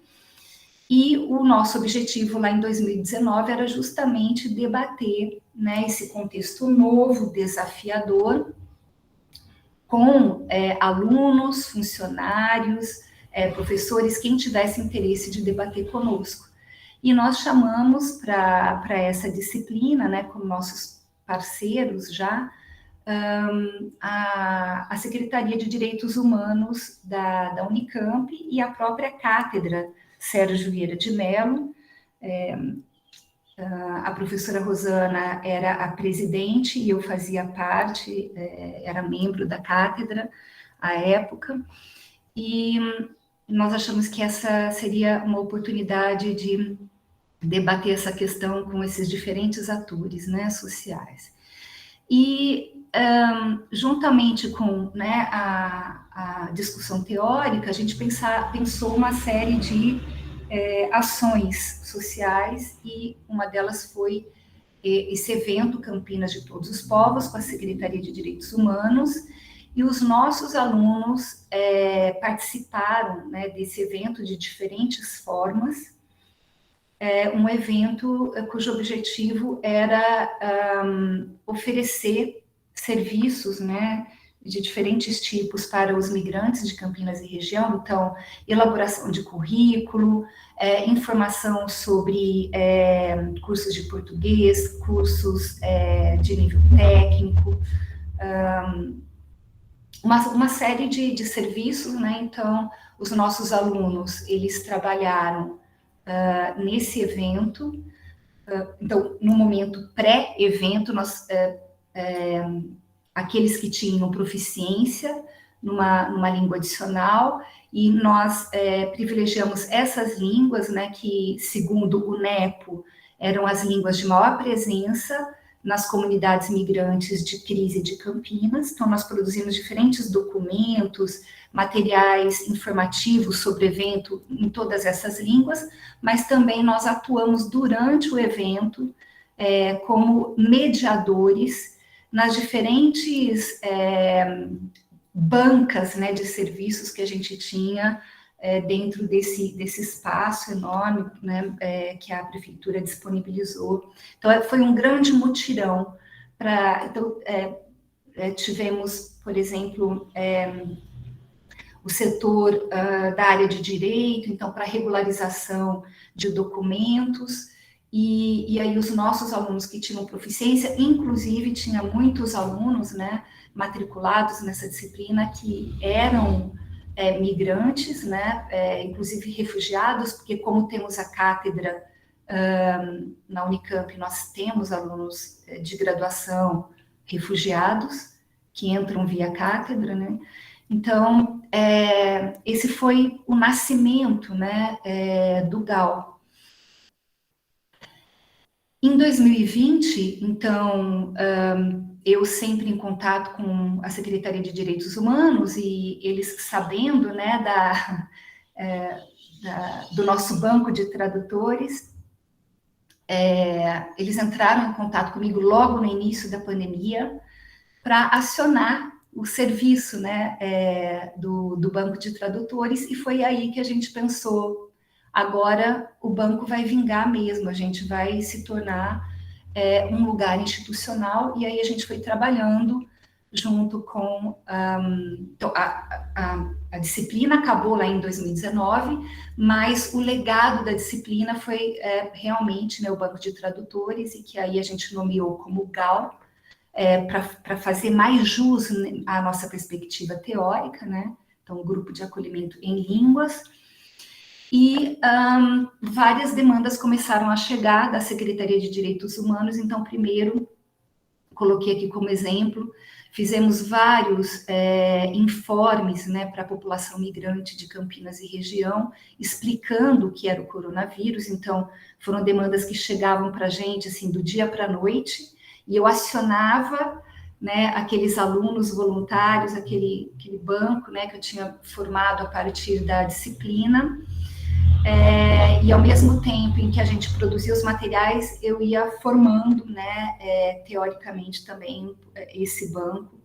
e o nosso objetivo lá em 2019 era justamente debater, né, esse contexto novo, desafiador, com alunos, funcionários, professores, quem tivesse interesse de debater conosco. E nós chamamos para essa disciplina, né, como nossos parceiros já, a Secretaria de Direitos Humanos da Unicamp e a própria cátedra Sérgio Vieira de Mello. A professora Rosana era a presidente e eu fazia parte, era membro da cátedra à época, e nós achamos que essa seria uma oportunidade de debater essa questão com esses diferentes atores, né, sociais. E, juntamente com, né, a discussão teórica, a gente pensou uma série de ações sociais, e uma delas foi esse evento Campinas de Todos os Povos, com a Secretaria de Direitos Humanos, e os nossos alunos participaram, né, desse evento de diferentes formas. Um evento cujo objetivo era oferecer serviços, né, de diferentes tipos para os migrantes de Campinas e região. Então, elaboração de currículo, informação sobre cursos de português, cursos de nível técnico, uma série de serviços, né? Então, os nossos alunos, eles trabalharam nesse evento. Então, no momento pré-evento, aqueles que tinham proficiência numa língua adicional, e nós privilegiamos essas línguas, né, que, segundo o NEPO, eram as línguas de maior presença nas comunidades migrantes de crise de Campinas. Então, nós produzimos diferentes documentos, materiais informativos sobre o evento em todas essas línguas, mas também nós atuamos durante o evento como mediadores nas diferentes bancas, né, de serviços que a gente tinha dentro desse espaço enorme, né, que a prefeitura disponibilizou. Então, foi um grande mutirão. Então, tivemos, por exemplo, o setor da área de direito, então, para regularização de documentos, e aí os nossos alunos que tinham proficiência, inclusive tinha muitos alunos, né, matriculados nessa disciplina que eram migrantes, né, inclusive refugiados, porque como temos a cátedra na Unicamp, nós temos alunos de graduação refugiados que entram via cátedra, né. Então, esse foi o nascimento, né, do GAL. Em 2020, então, eu sempre em contato com a Secretaria de Direitos Humanos, e eles sabendo, né, do nosso banco de tradutores, eles entraram em contato comigo logo no início da pandemia para acionar o serviço, né, do banco de tradutores, e foi aí que a gente pensou, agora o banco vai vingar mesmo, a gente vai se tornar um lugar institucional, e aí a gente foi trabalhando junto com... então, a disciplina acabou lá em 2019, mas o legado da disciplina foi realmente, né, o banco de tradutores, e que aí a gente nomeou como GAL, para fazer mais jus à nossa perspectiva teórica, né? Então, grupo de acolhimento em línguas. E várias demandas começaram a chegar da Secretaria de Direitos Humanos. Então, primeiro, coloquei aqui como exemplo, fizemos vários informes, né, para a população migrante de Campinas e região, explicando o que era o coronavírus. Então, foram demandas que chegavam para a gente, assim, do dia para a noite, e eu acionava, né, aqueles alunos voluntários, aquele banco, né, que eu tinha formado a partir da disciplina, E ao mesmo tempo em que a gente produzia os materiais, eu ia formando, né, teoricamente também, esse banco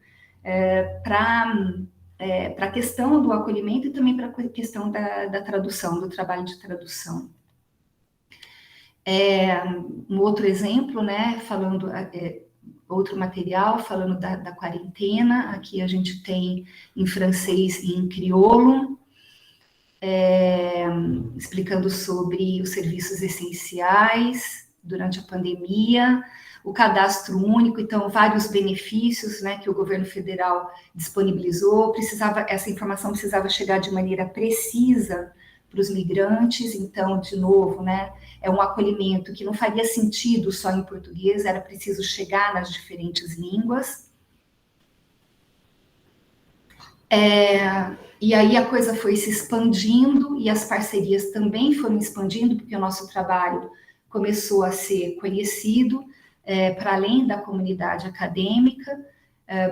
para a questão do acolhimento e também para a questão da tradução, do trabalho de tradução. Um outro exemplo, né, falando, outro material, falando da quarentena, aqui a gente tem em francês e em crioulo, explicando sobre os serviços essenciais durante a pandemia, o cadastro único, então vários benefícios, né, que o governo federal disponibilizou, essa informação precisava chegar de maneira precisa para os migrantes, então, de novo, né, é um acolhimento que não faria sentido só em português, era preciso chegar nas diferentes línguas. E aí a coisa foi se expandindo e as parcerias também foram expandindo, porque o nosso trabalho começou a ser conhecido para além da comunidade acadêmica,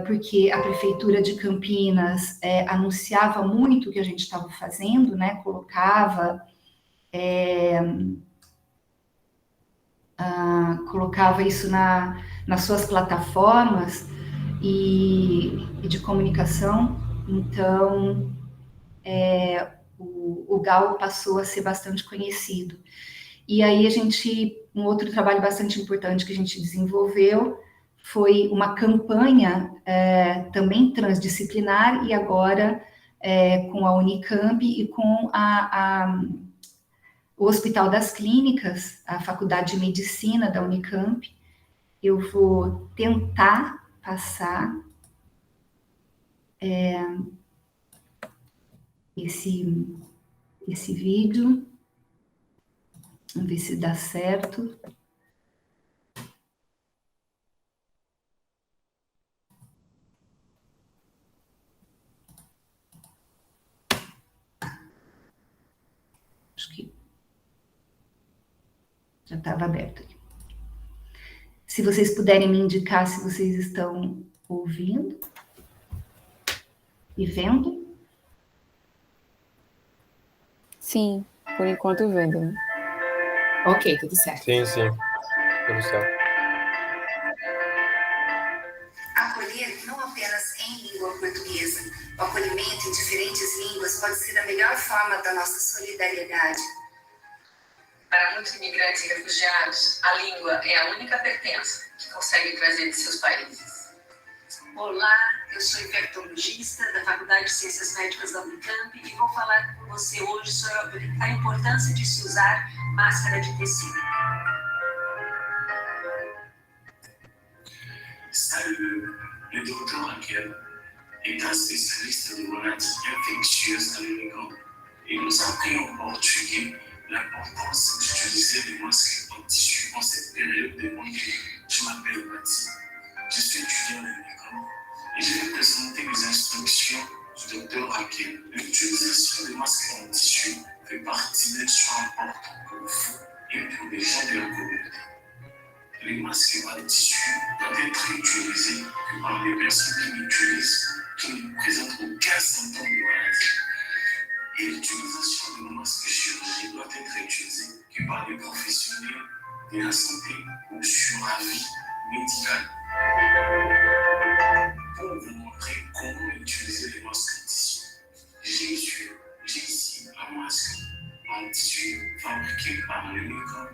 porque a Prefeitura de Campinas anunciava muito o que a gente estava fazendo, né? Colocava isso nas suas plataformas e de comunicação. Então, o GAL passou a ser bastante conhecido. E aí um outro trabalho bastante importante que a gente desenvolveu foi uma campanha também transdisciplinar, e agora com a Unicamp e com o Hospital das Clínicas, a Faculdade de Medicina da Unicamp. Eu vou tentar passar esse vídeo. Vamos ver se dá certo. Acho que já estava aberto aqui. Se vocês puderem me indicar se vocês estão ouvindo e vendo. Sim, por enquanto vendo, né? Ok, tudo certo. Sim, tudo certo. Acolher não apenas em língua portuguesa. O acolhimento em diferentes línguas pode ser a melhor forma da nossa solidariedade. Para muitos imigrantes e refugiados, a língua é a única pertença que conseguem trazer de seus países. Olá, eu sou infectologista da Faculdade de Ciências Médicas da Unicamp e vou falar com você hoje sobre a importância de se usar máscara de tecido. Salut, le docteur Raquel est un spécialiste des maladies infectieuses à l'UNICAM et nous a appris en portugais l'importance d'utiliser des masques en tissu en cette période de pandémie. Je m'appelle Bati, je suis étudiant à l'UNICAM et je vais présenter les instructions du docteur Raquel. L'utilisation des masques en tissu fait partie des choix importants pour vous et pour les gens de la communauté. Les masques en tissu doivent être utilisés que par les personnes qui l'utilisent, qui ne présentent aucun symptôme de maladie. Et l'utilisation de masques chirurgicaux doit être utilisée que par les professionnels de la santé ou sur avis médical. Pour vous montrer comment utiliser les masques en tissu, j'ai ici un masque en tissu fabriqué par l'UNICAM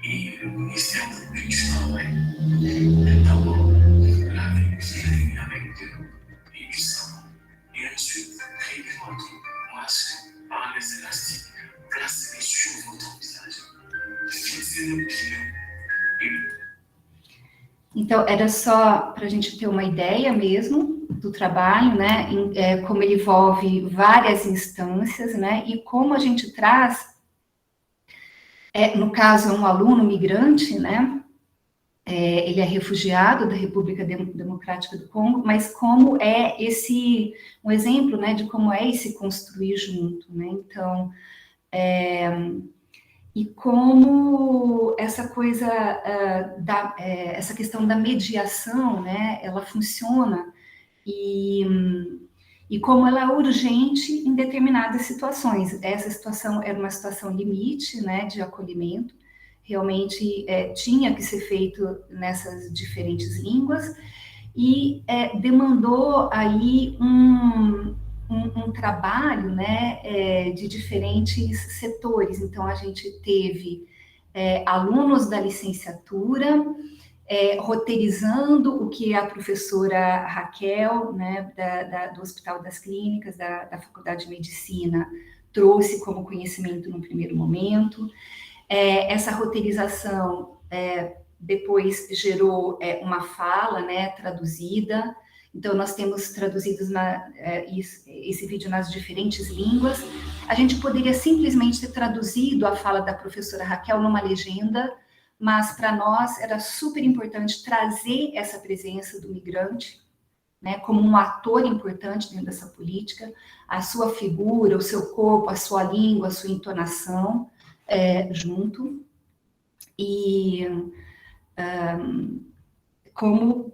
et le ministère du Travail. D'abord, laver les mains avec de l'eau et du savon. Et ensuite, prélever votre masque par les élastiques, placez-les sur votre visage. Fixez le pignon et Então, era só para a gente ter uma ideia mesmo do trabalho, né? Como ele envolve várias instâncias, né? E como a gente traz, no caso, é um aluno migrante, né? Ele é refugiado da República Democrática do Congo, mas como é um exemplo, né? De como é esse construir junto, né? Então, e como essa coisa essa questão da mediação, né, ela funciona e e como ela é urgente em determinadas situações. Essa situação era uma situação limite, né, de acolhimento, realmente tinha que ser feito nessas diferentes línguas, e demandou aí um trabalho, né, de diferentes setores. Então, a gente teve alunos da licenciatura, roteirizando o que a professora Raquel, né, do Hospital das Clínicas, da Faculdade de Medicina, trouxe como conhecimento no primeiro momento. Essa roteirização depois gerou uma fala, né, traduzida. Então, nós temos traduzidos esse vídeo nas diferentes línguas. A gente poderia simplesmente ter traduzido a fala da professora Raquel numa legenda, mas para nós era super importante trazer essa presença do migrante, né, como um ator importante dentro dessa política, a sua figura, o seu corpo, a sua língua, a sua entonação junto, e como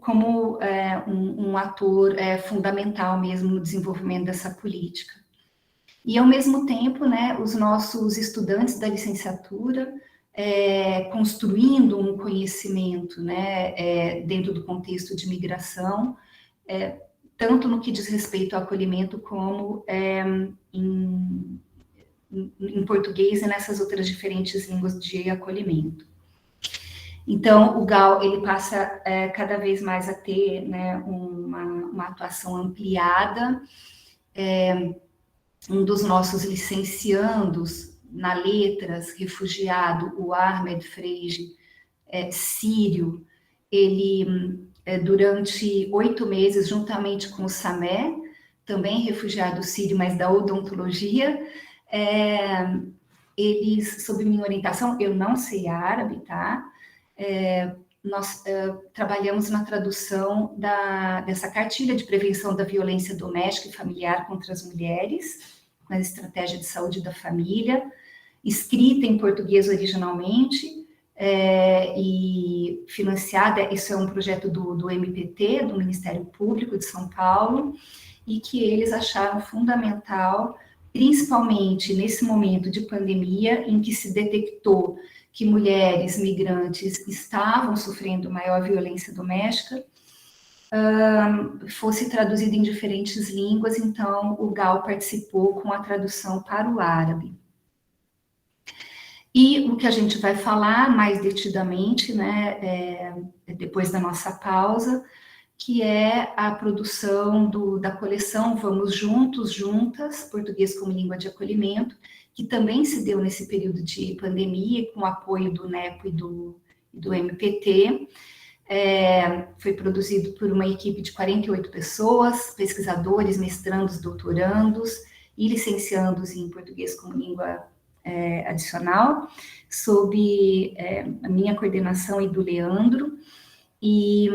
um ator fundamental mesmo no desenvolvimento dessa política. E, ao mesmo tempo, né, os nossos estudantes da licenciatura construindo um conhecimento, né, dentro do contexto de migração, tanto no que diz respeito ao acolhimento como em português e nessas outras diferentes línguas de acolhimento. Então, o GAL ele passa cada vez mais a ter, né, uma atuação ampliada. Um dos nossos licenciandos na Letras, refugiado, o Ahmed Freire, sírio, ele, durante 8 meses, juntamente com o Samé, também refugiado sírio, mas da odontologia, eles, sob minha orientação, eu não sei árabe, tá? Nós trabalhamos na tradução dessa cartilha de prevenção da violência doméstica e familiar contra as mulheres, na estratégia de saúde da família, escrita em português originalmente, e financiada, isso é um projeto do MPT, do Ministério Público de São Paulo, e que eles acharam fundamental, principalmente nesse momento de pandemia, em que se detectou que mulheres migrantes estavam sofrendo maior violência doméstica, fosse traduzido em diferentes línguas. Então o GAL participou com a tradução para o árabe. E o que a gente vai falar mais detidamente, né, depois da nossa pausa, que é a produção da coleção Vamos Juntos, Juntas, Português como Língua de Acolhimento, que também se deu nesse período de pandemia, com o apoio do NEPO e do MPT. Foi produzido por uma equipe de 48 pessoas, pesquisadores, mestrandos, doutorandos e licenciandos em português como língua adicional, sob a minha coordenação e do Leandro. E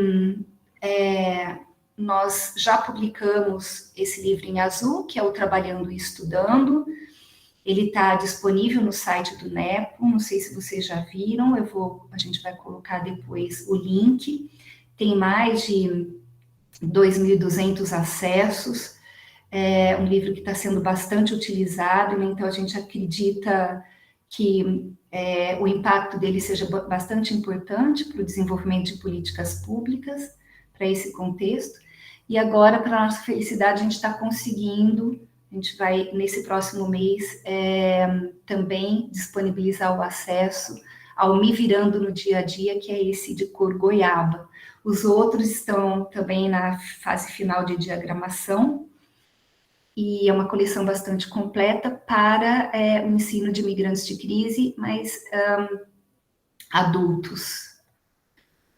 nós já publicamos esse livro em azul, que é o Trabalhando e Estudando. Ele está disponível no site do NEPO, não sei se vocês já viram, a gente vai colocar depois o link. Tem mais de 2.200 acessos, um livro que está sendo bastante utilizado, né? Então a gente acredita que o impacto dele seja bastante importante para o desenvolvimento de políticas públicas, para esse contexto. E agora, para a nossa felicidade, a gente está conseguindo. A gente vai, nesse próximo mês, também disponibilizar o acesso ao Me Virando no Dia a Dia, que é esse de cor goiaba. Os outros estão também na fase final de diagramação, e é uma coleção bastante completa para o ensino de imigrantes de crise, mas adultos.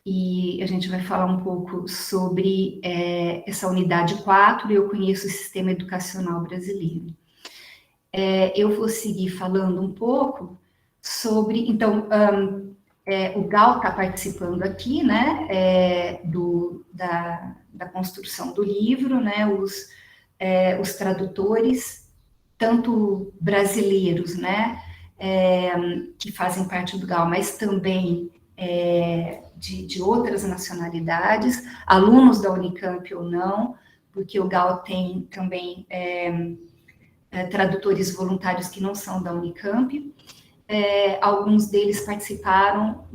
E a gente vai falar um pouco sobre essa unidade 4, Eu Conheço o Sistema Educacional Brasileiro. Eu vou seguir falando um pouco sobre... Então, o GAL está participando aqui, né, da construção do livro, né, os tradutores, tanto brasileiros, né, que fazem parte do GAL, mas também... de outras nacionalidades, alunos da Unicamp ou não, porque o GAL tem também tradutores voluntários que não são da Unicamp. Alguns deles participaram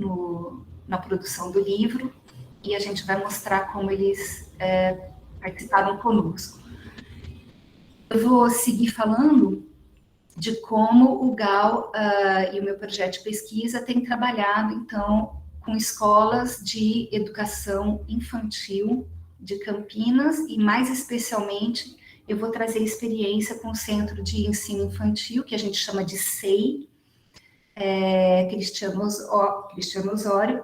na produção do livro, e a gente vai mostrar como eles participaram conosco. Eu vou seguir falando de como o GAL e o meu projeto de pesquisa têm trabalhado, então, com escolas de educação infantil de Campinas, e mais especialmente, eu vou trazer experiência com o Centro de Ensino Infantil, que a gente chama de SEI, Cristiano Osório.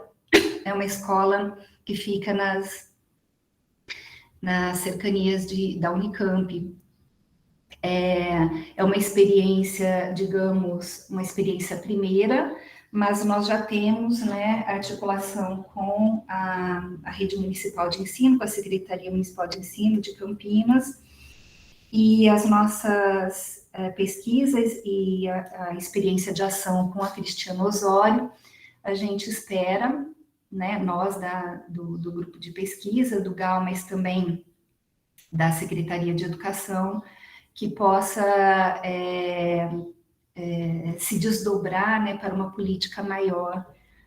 É uma escola que fica nas cercanias da Unicamp. É uma experiência, digamos, uma experiência primeira, mas nós já temos, né, articulação com a Rede Municipal de Ensino, com a Secretaria Municipal de Ensino de Campinas, e as nossas pesquisas e a experiência de ação com a Cristiano Osório, a gente espera, né, nós do grupo de pesquisa, do GAL, mas também da Secretaria de Educação, que possa se desdobrar, né, para uma política maior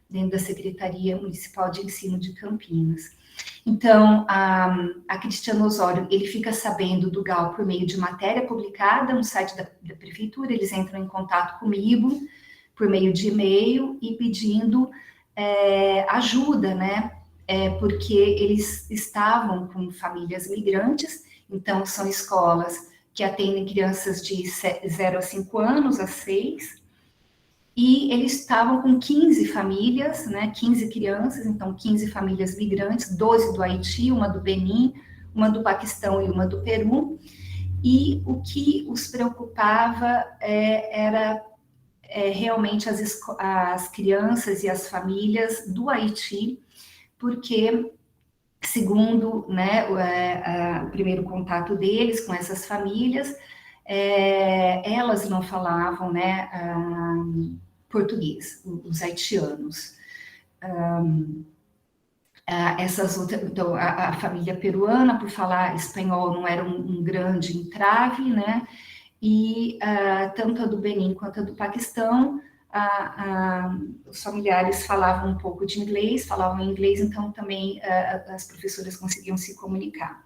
dentro da Secretaria Municipal de Ensino de Campinas. Então, a Cristiano Osório, ele fica sabendo do GAL por meio de matéria publicada no site da Prefeitura, eles entram em contato comigo por meio de e-mail e pedindo ajuda, né, porque eles estavam com famílias migrantes, então são escolas que atendem crianças de 0 a 5 anos, a 6, e eles estavam com 15 famílias, né, 15 crianças, então 15 famílias migrantes, 12 do Haiti, uma do Benin, uma do Paquistão e uma do Peru, e o que os preocupava era realmente as crianças e as famílias do Haiti, porque, segundo, né, o primeiro contato deles com essas famílias, elas não falavam, né, português, os haitianos. Então, a família peruana, por falar espanhol, não era um grande entrave, né, e tanto a do Benin quanto a do Paquistão, os familiares falavam um pouco de inglês, falavam inglês, então também as professoras conseguiam se comunicar.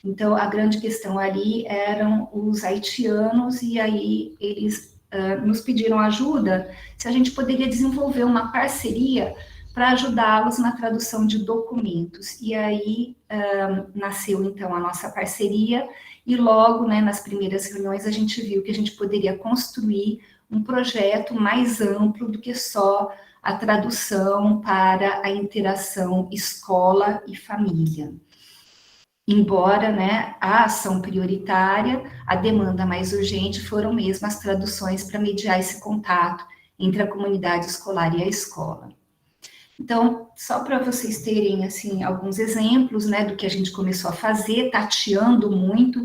Então, a grande questão ali eram os haitianos, e aí eles nos pediram ajuda, se a gente poderia desenvolver uma parceria para ajudá-los na tradução de documentos. E aí nasceu, então, a nossa parceria, e logo, né, nas primeiras reuniões, a gente viu que a gente poderia construir um projeto mais amplo do que só a tradução para a interação escola e família. Embora, né, a ação prioritária, a demanda mais urgente foram mesmo as traduções para mediar esse contato entre a comunidade escolar e a escola. Então, só para vocês terem, assim, alguns exemplos, né, do que a gente começou a fazer, tateando muito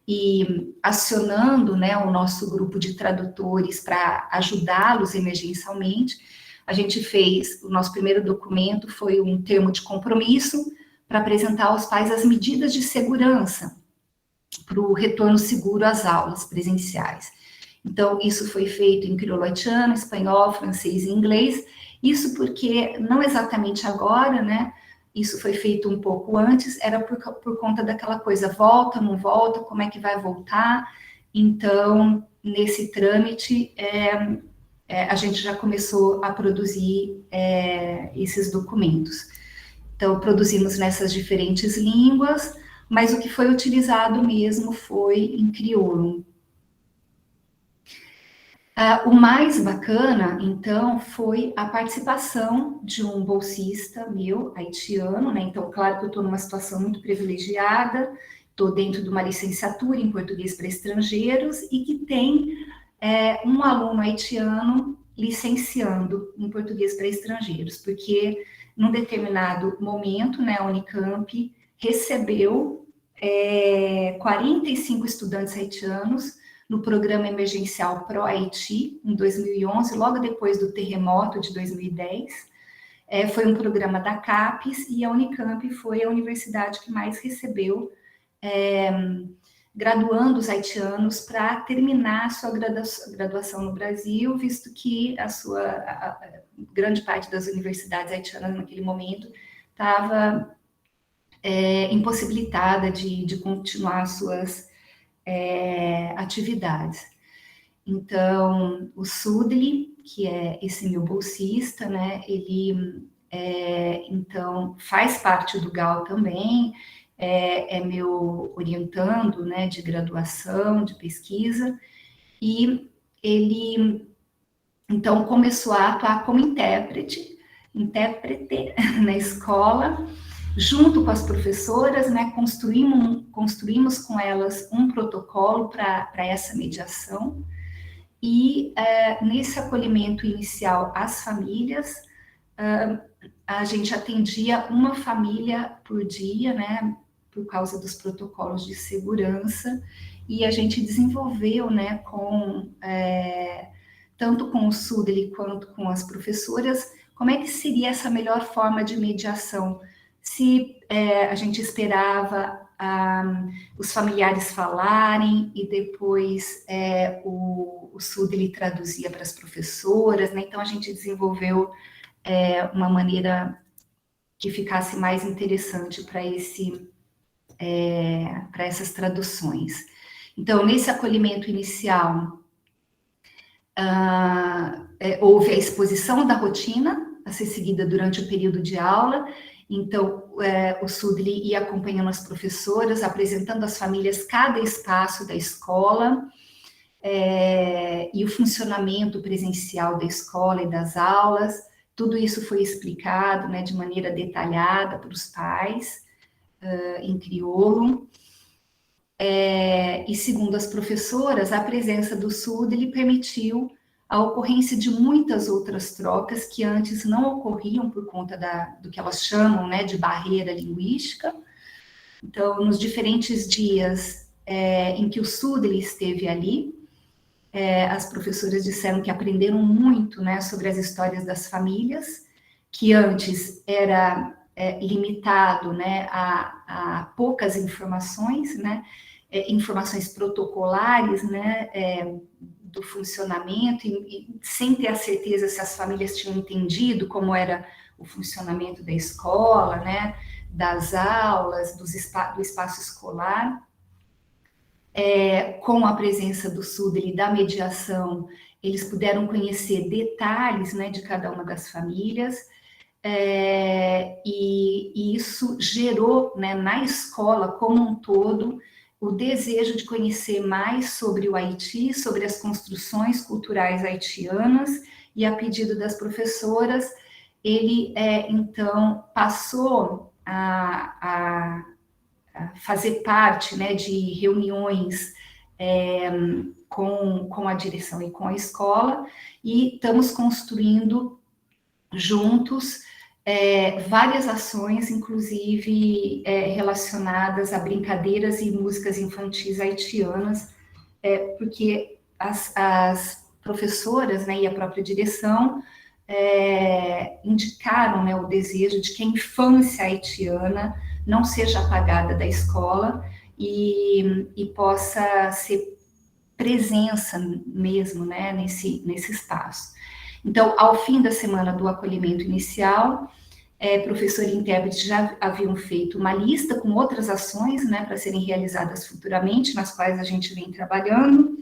e acionando, né, o nosso grupo de tradutores para ajudá-los emergencialmente. A gente fez, o nosso primeiro documento foi um termo de compromisso para apresentar aos pais as medidas de segurança para o retorno seguro às aulas presenciais. Então, isso foi feito em crioulo haitiano, espanhol, francês e inglês. Isso porque, não exatamente agora, né, isso foi feito um pouco antes, era por conta daquela coisa, volta, não volta, como é que vai voltar? Então, nesse trâmite, a gente já começou a produzir esses documentos. Então, produzimos nessas diferentes línguas, mas o que foi utilizado mesmo foi em crioulo. O mais bacana, então, foi a participação de um bolsista meu, haitiano, né? Então, claro que eu estou numa situação muito privilegiada, estou dentro de uma licenciatura em português para estrangeiros e que tem um aluno haitiano licenciando em português para estrangeiros, porque num determinado momento, né, a Unicamp recebeu 45 estudantes haitianos no programa emergencial Pro Haiti, em 2011, logo depois do terremoto de 2010. Foi um programa da CAPES, e a Unicamp foi a universidade que mais recebeu graduando os haitianos para terminar a sua graduação no Brasil, visto que a grande parte das universidades haitianas naquele momento estava impossibilitada de continuar suas atividades. Então, o Sudli, que é esse meu bolsista, né, ele então faz parte do GAL também, é meu orientando, né, de graduação, de pesquisa, e ele então começou a atuar como intérprete na escola, junto com as professoras, né, construímos com elas um protocolo para essa mediação, e nesse acolhimento inicial às famílias, a gente atendia uma família por dia, né, por causa dos protocolos de segurança, e a gente desenvolveu, né, tanto com o Sudli quanto com as professoras, como é que seria essa melhor forma de mediação. Se a gente esperava os familiares falarem e depois o Sudli traduzia para as professoras, né? Então a gente desenvolveu uma maneira que ficasse mais interessante para essas traduções. Então, nesse acolhimento inicial, houve a exposição da rotina a ser seguida durante o período de aula. Então, o Sudli ia acompanhando as professoras, apresentando às famílias cada espaço da escola, e o funcionamento presencial da escola e das aulas. Tudo isso foi explicado, né, de maneira detalhada para os pais, em crioulo. E segundo as professoras, a presença do Sudli permitiu a ocorrência de muitas outras trocas que antes não ocorriam por conta do que elas chamam, né, de barreira linguística. Então, nos diferentes dias em que o Sudli esteve ali, as professoras disseram que aprenderam muito, né, sobre as histórias das famílias, que antes era limitado, né, a poucas informações, né, informações protocolares, né, do funcionamento, e sem ter a certeza se as famílias tinham entendido como era o funcionamento da escola, né, das aulas, do espaço escolar. Com a presença do Sudli, da mediação, eles puderam conhecer detalhes, né, de cada uma das famílias, e isso gerou, né, na escola como um todo, o desejo de conhecer mais sobre o Haiti, sobre as construções culturais haitianas, e a pedido das professoras, ele, então, passou a fazer parte, né, de reuniões com a direção e com a escola, e estamos construindo juntos várias ações, inclusive relacionadas a brincadeiras e músicas infantis haitianas, porque as professoras, né, e a própria direção indicaram, né, o desejo de que a infância haitiana não seja apagada da escola e possa ser presença mesmo, né, nesse espaço. Então, ao fim da semana do acolhimento inicial, professor e intérprete já haviam feito uma lista com outras ações, né, para serem realizadas futuramente, nas quais a gente vem trabalhando,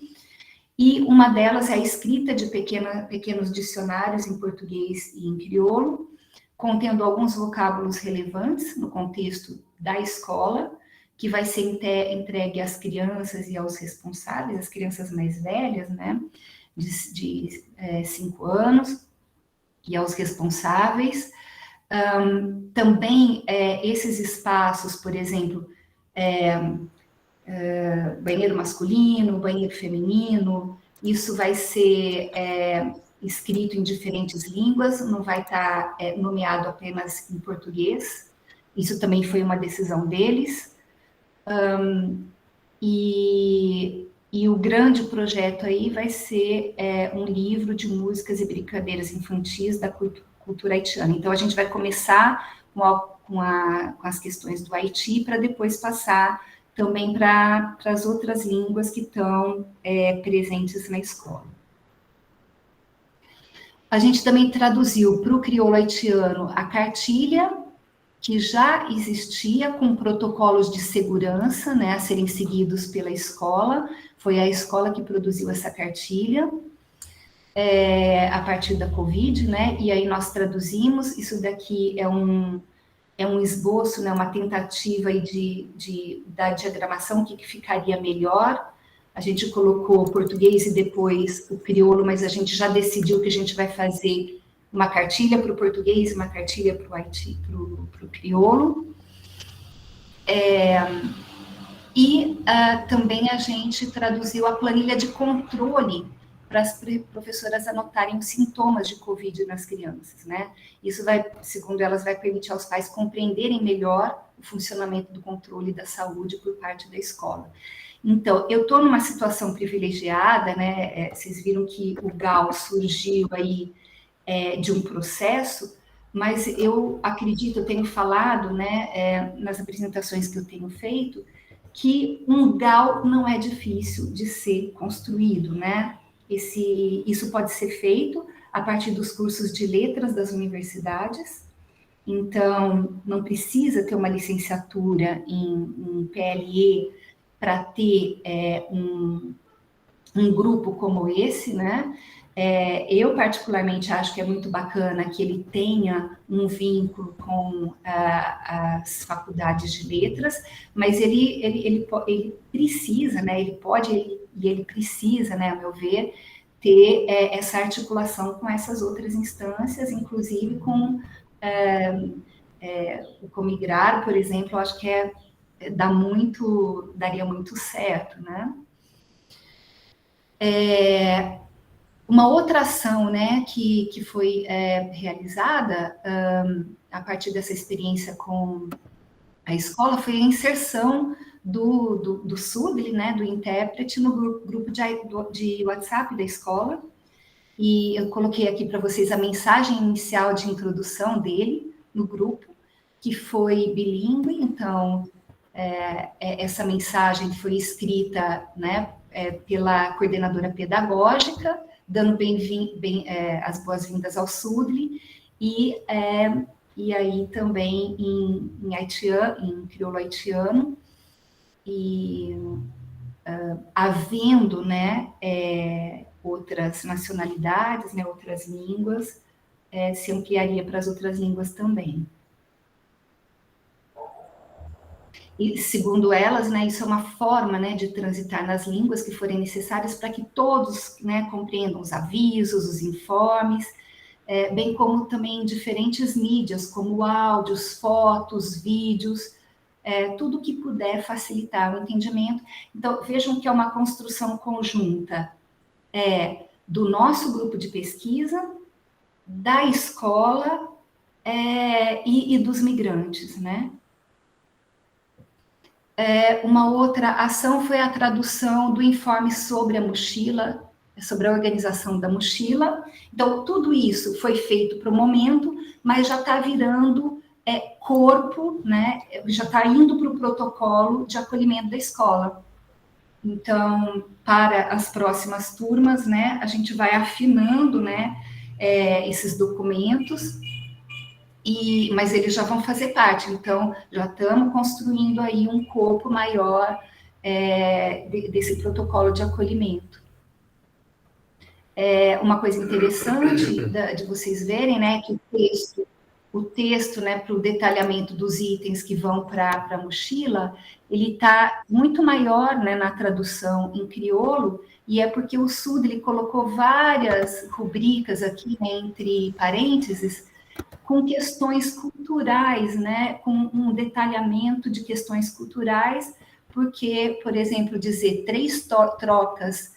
e uma delas é a escrita de pequenos dicionários em português e em crioulo, contendo alguns vocábulos relevantes no contexto da escola, que vai ser entregue às crianças e aos responsáveis, às crianças mais velhas, né, de 5 anos, e aos responsáveis. Também esses espaços, por exemplo, banheiro masculino, banheiro feminino, isso vai ser escrito em diferentes línguas, não vai estar nomeado apenas em português. Isso também foi uma decisão deles. E o grande projeto aí vai ser um livro de músicas e brincadeiras infantis da cultura haitiana. Então, a gente vai começar com as questões do Haiti, para depois passar também para as outras línguas que estão presentes na escola. A gente também traduziu para o crioulo haitiano a cartilha, que já existia com protocolos de segurança, né, a serem seguidos pela escola. Foi a escola que produziu essa cartilha, a partir da Covid, né, e aí nós traduzimos. Isso daqui é um esboço, né, uma tentativa aí da diagramação, o que ficaria melhor. A gente colocou o português e depois o crioulo, mas a gente já decidiu que a gente vai fazer uma cartilha para o português e uma cartilha para o crioulo. Também a gente traduziu a planilha de controle para as professoras anotarem os sintomas de Covid nas crianças, né? Isso vai, segundo elas, vai permitir aos pais compreenderem melhor o funcionamento do controle da saúde por parte da escola. Então, eu estou numa situação privilegiada, né? Vocês viram que o GAL surgiu aí de um processo, mas eu acredito, eu tenho falado, né, nas apresentações que eu tenho feito, que um GAL não é difícil de ser construído, né? Isso pode ser feito a partir dos cursos de letras das universidades. Então, não precisa ter uma licenciatura em PLE para ter um grupo como esse, né? Eu, particularmente, acho que é muito bacana que ele tenha um vínculo com as faculdades de letras, mas ele precisa, né? Ele precisa, né, a meu ver, ter essa articulação com essas outras instâncias, inclusive com o Comigrar, por exemplo. Eu acho que daria muito certo, né? Uma outra ação, né, que foi realizada a partir dessa experiência com a escola foi a inserção do SUDLI, né, do intérprete, no grupo de WhatsApp da escola. E eu coloquei aqui para vocês a mensagem inicial de introdução dele no grupo, que foi bilíngue. Então, essa mensagem foi escrita, né, pela coordenadora pedagógica, dando as boas-vindas ao SUDLI, e aí também em haitiano, em crioulo haitiano, e havendo, né, outras nacionalidades, né, outras línguas, se ampliaria para as outras línguas também. E, segundo elas, né, isso é uma forma, né, de transitar nas línguas que forem necessárias para que todos, né, compreendam os avisos, os informes, bem como também diferentes mídias, como áudios, fotos, vídeos, tudo que puder facilitar o entendimento. Então, vejam que é uma construção conjunta do nosso grupo de pesquisa, da escola e dos migrantes, né? Uma outra ação foi a tradução do informe sobre a mochila, sobre a organização da mochila. Então, tudo isso foi feito para o momento, mas já está virando corpo, né? Já está indo para o protocolo de acolhimento da escola. Então, para as próximas turmas, né, a gente vai afinando, né, esses documentos, mas eles já vão fazer parte. Então, já estamos construindo aí um corpo maior desse protocolo de acolhimento. Uma coisa interessante de vocês verem, né, que o texto, né, para o detalhamento dos itens que vão para a mochila, ele está muito maior, né, na tradução em crioulo, e é porque o SUDLI colocou várias rubricas aqui, né, entre parênteses, com questões culturais, né, com um detalhamento de questões culturais, porque, por exemplo, dizer 3 trocas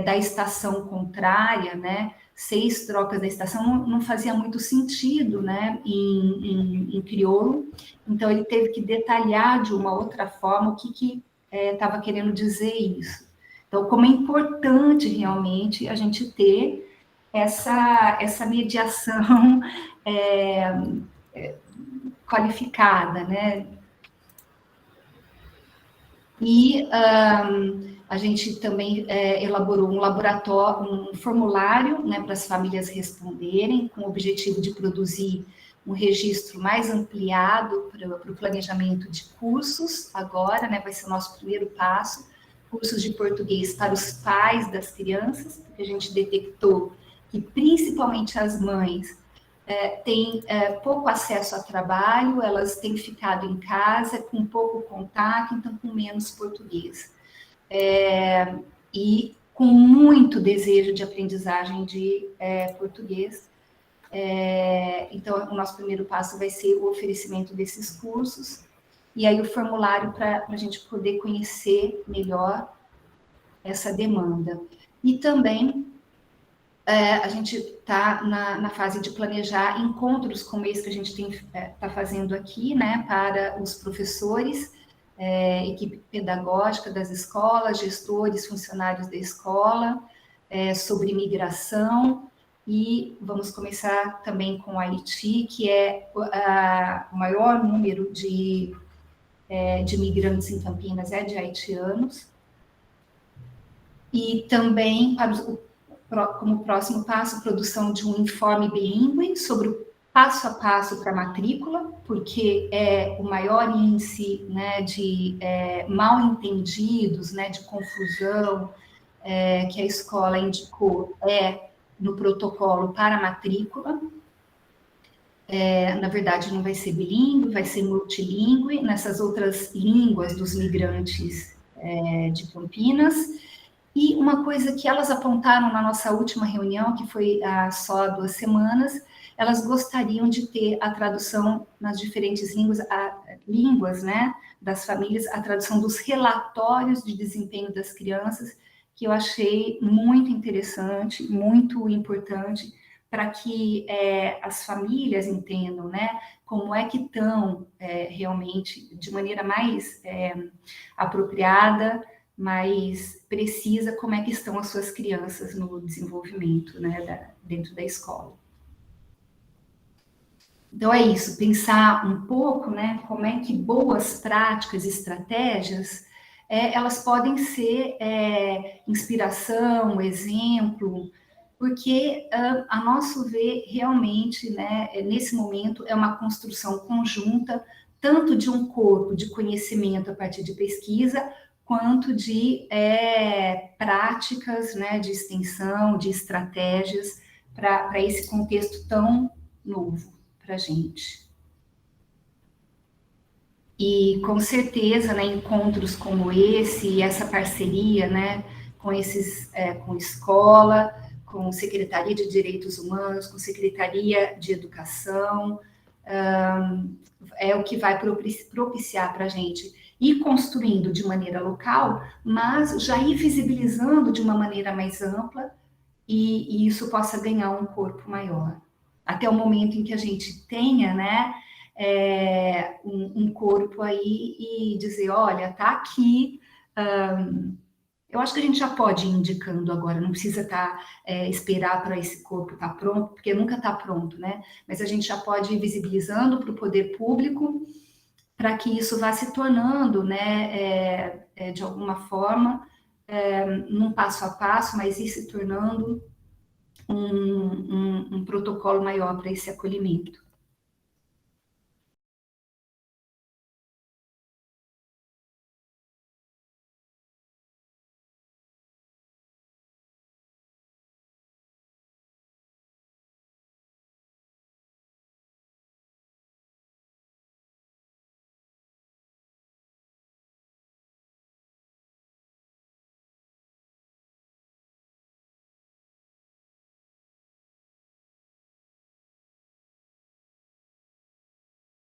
da estação contrária, né, 6 trocas da estação, não fazia muito sentido, né, em crioulo. Então, ele teve que detalhar de uma outra forma o que estava querendo dizer isso. Então, como é importante realmente a gente ter essa mediação qualificada, né? E a gente também elaborou um laboratório, um formulário, né, para as famílias responderem, com o objetivo de produzir um registro mais ampliado para o planejamento de cursos. Agora, né, vai ser o nosso primeiro passo, cursos de português para os pais das crianças, porque a gente detectou que principalmente as mães têm pouco acesso a trabalho, elas têm ficado em casa com pouco contato, então com menos português. E com muito desejo de aprendizagem de português. Então, o nosso primeiro passo vai ser o oferecimento desses cursos, e aí o formulário para a gente poder conhecer melhor essa demanda. E também a gente está na fase de planejar encontros como esse que a gente está fazendo aqui, né, para os professores, equipe pedagógica das escolas, gestores, funcionários da escola, sobre migração, e vamos começar também com o Haiti, que é o maior número de migrantes em Campinas de haitianos, e também como próximo passo, próximo de um informe bilíngue sobre o passo a passo para a matrícula, porque o maior índice, né, de mal entendidos, né, de confusão que a escola indicou no protocolo para a matrícula. Na verdade, não vai ser bilíngue, vai ser multilíngue, nessas outras línguas dos migrantes de Campinas. E uma coisa que elas apontaram na nossa última reunião, que foi há só 2 semanas, elas gostariam de ter a tradução nas diferentes línguas, né, das famílias, a tradução dos relatórios de desempenho das crianças, que eu achei muito interessante, muito importante, para que as famílias entendam, né, como é que estão realmente, de maneira mais apropriada, mais precisa, como é que estão as suas crianças no desenvolvimento, né, dentro da escola. Então é isso, pensar um pouco, né, como é que boas práticas, estratégias, elas podem ser inspiração, exemplo, porque, a nosso ver, realmente, né, nesse momento, é uma construção conjunta, tanto de um corpo de conhecimento a partir de pesquisa, quanto de práticas, né, de extensão, de estratégias para esse contexto tão novo para a gente. E, com certeza, né, encontros como esse, e essa parceria, né, com escola, com Secretaria de Direitos Humanos, com Secretaria de Educação, é o que vai propiciar para a gente ir construindo de maneira local, mas já ir visibilizando de uma maneira mais ampla, e isso possa ganhar um corpo maior. Até o momento em que a gente tenha, né, um corpo aí e dizer, olha, tá aqui. Eu acho que a gente já pode ir indicando agora, não precisa esperar para esse corpo estar pronto, porque nunca está pronto, né? Mas a gente já pode ir visibilizando para o poder público, para que isso vá se tornando, né, de alguma forma, num passo a passo, mas ir se tornando um protocolo maior para esse acolhimento.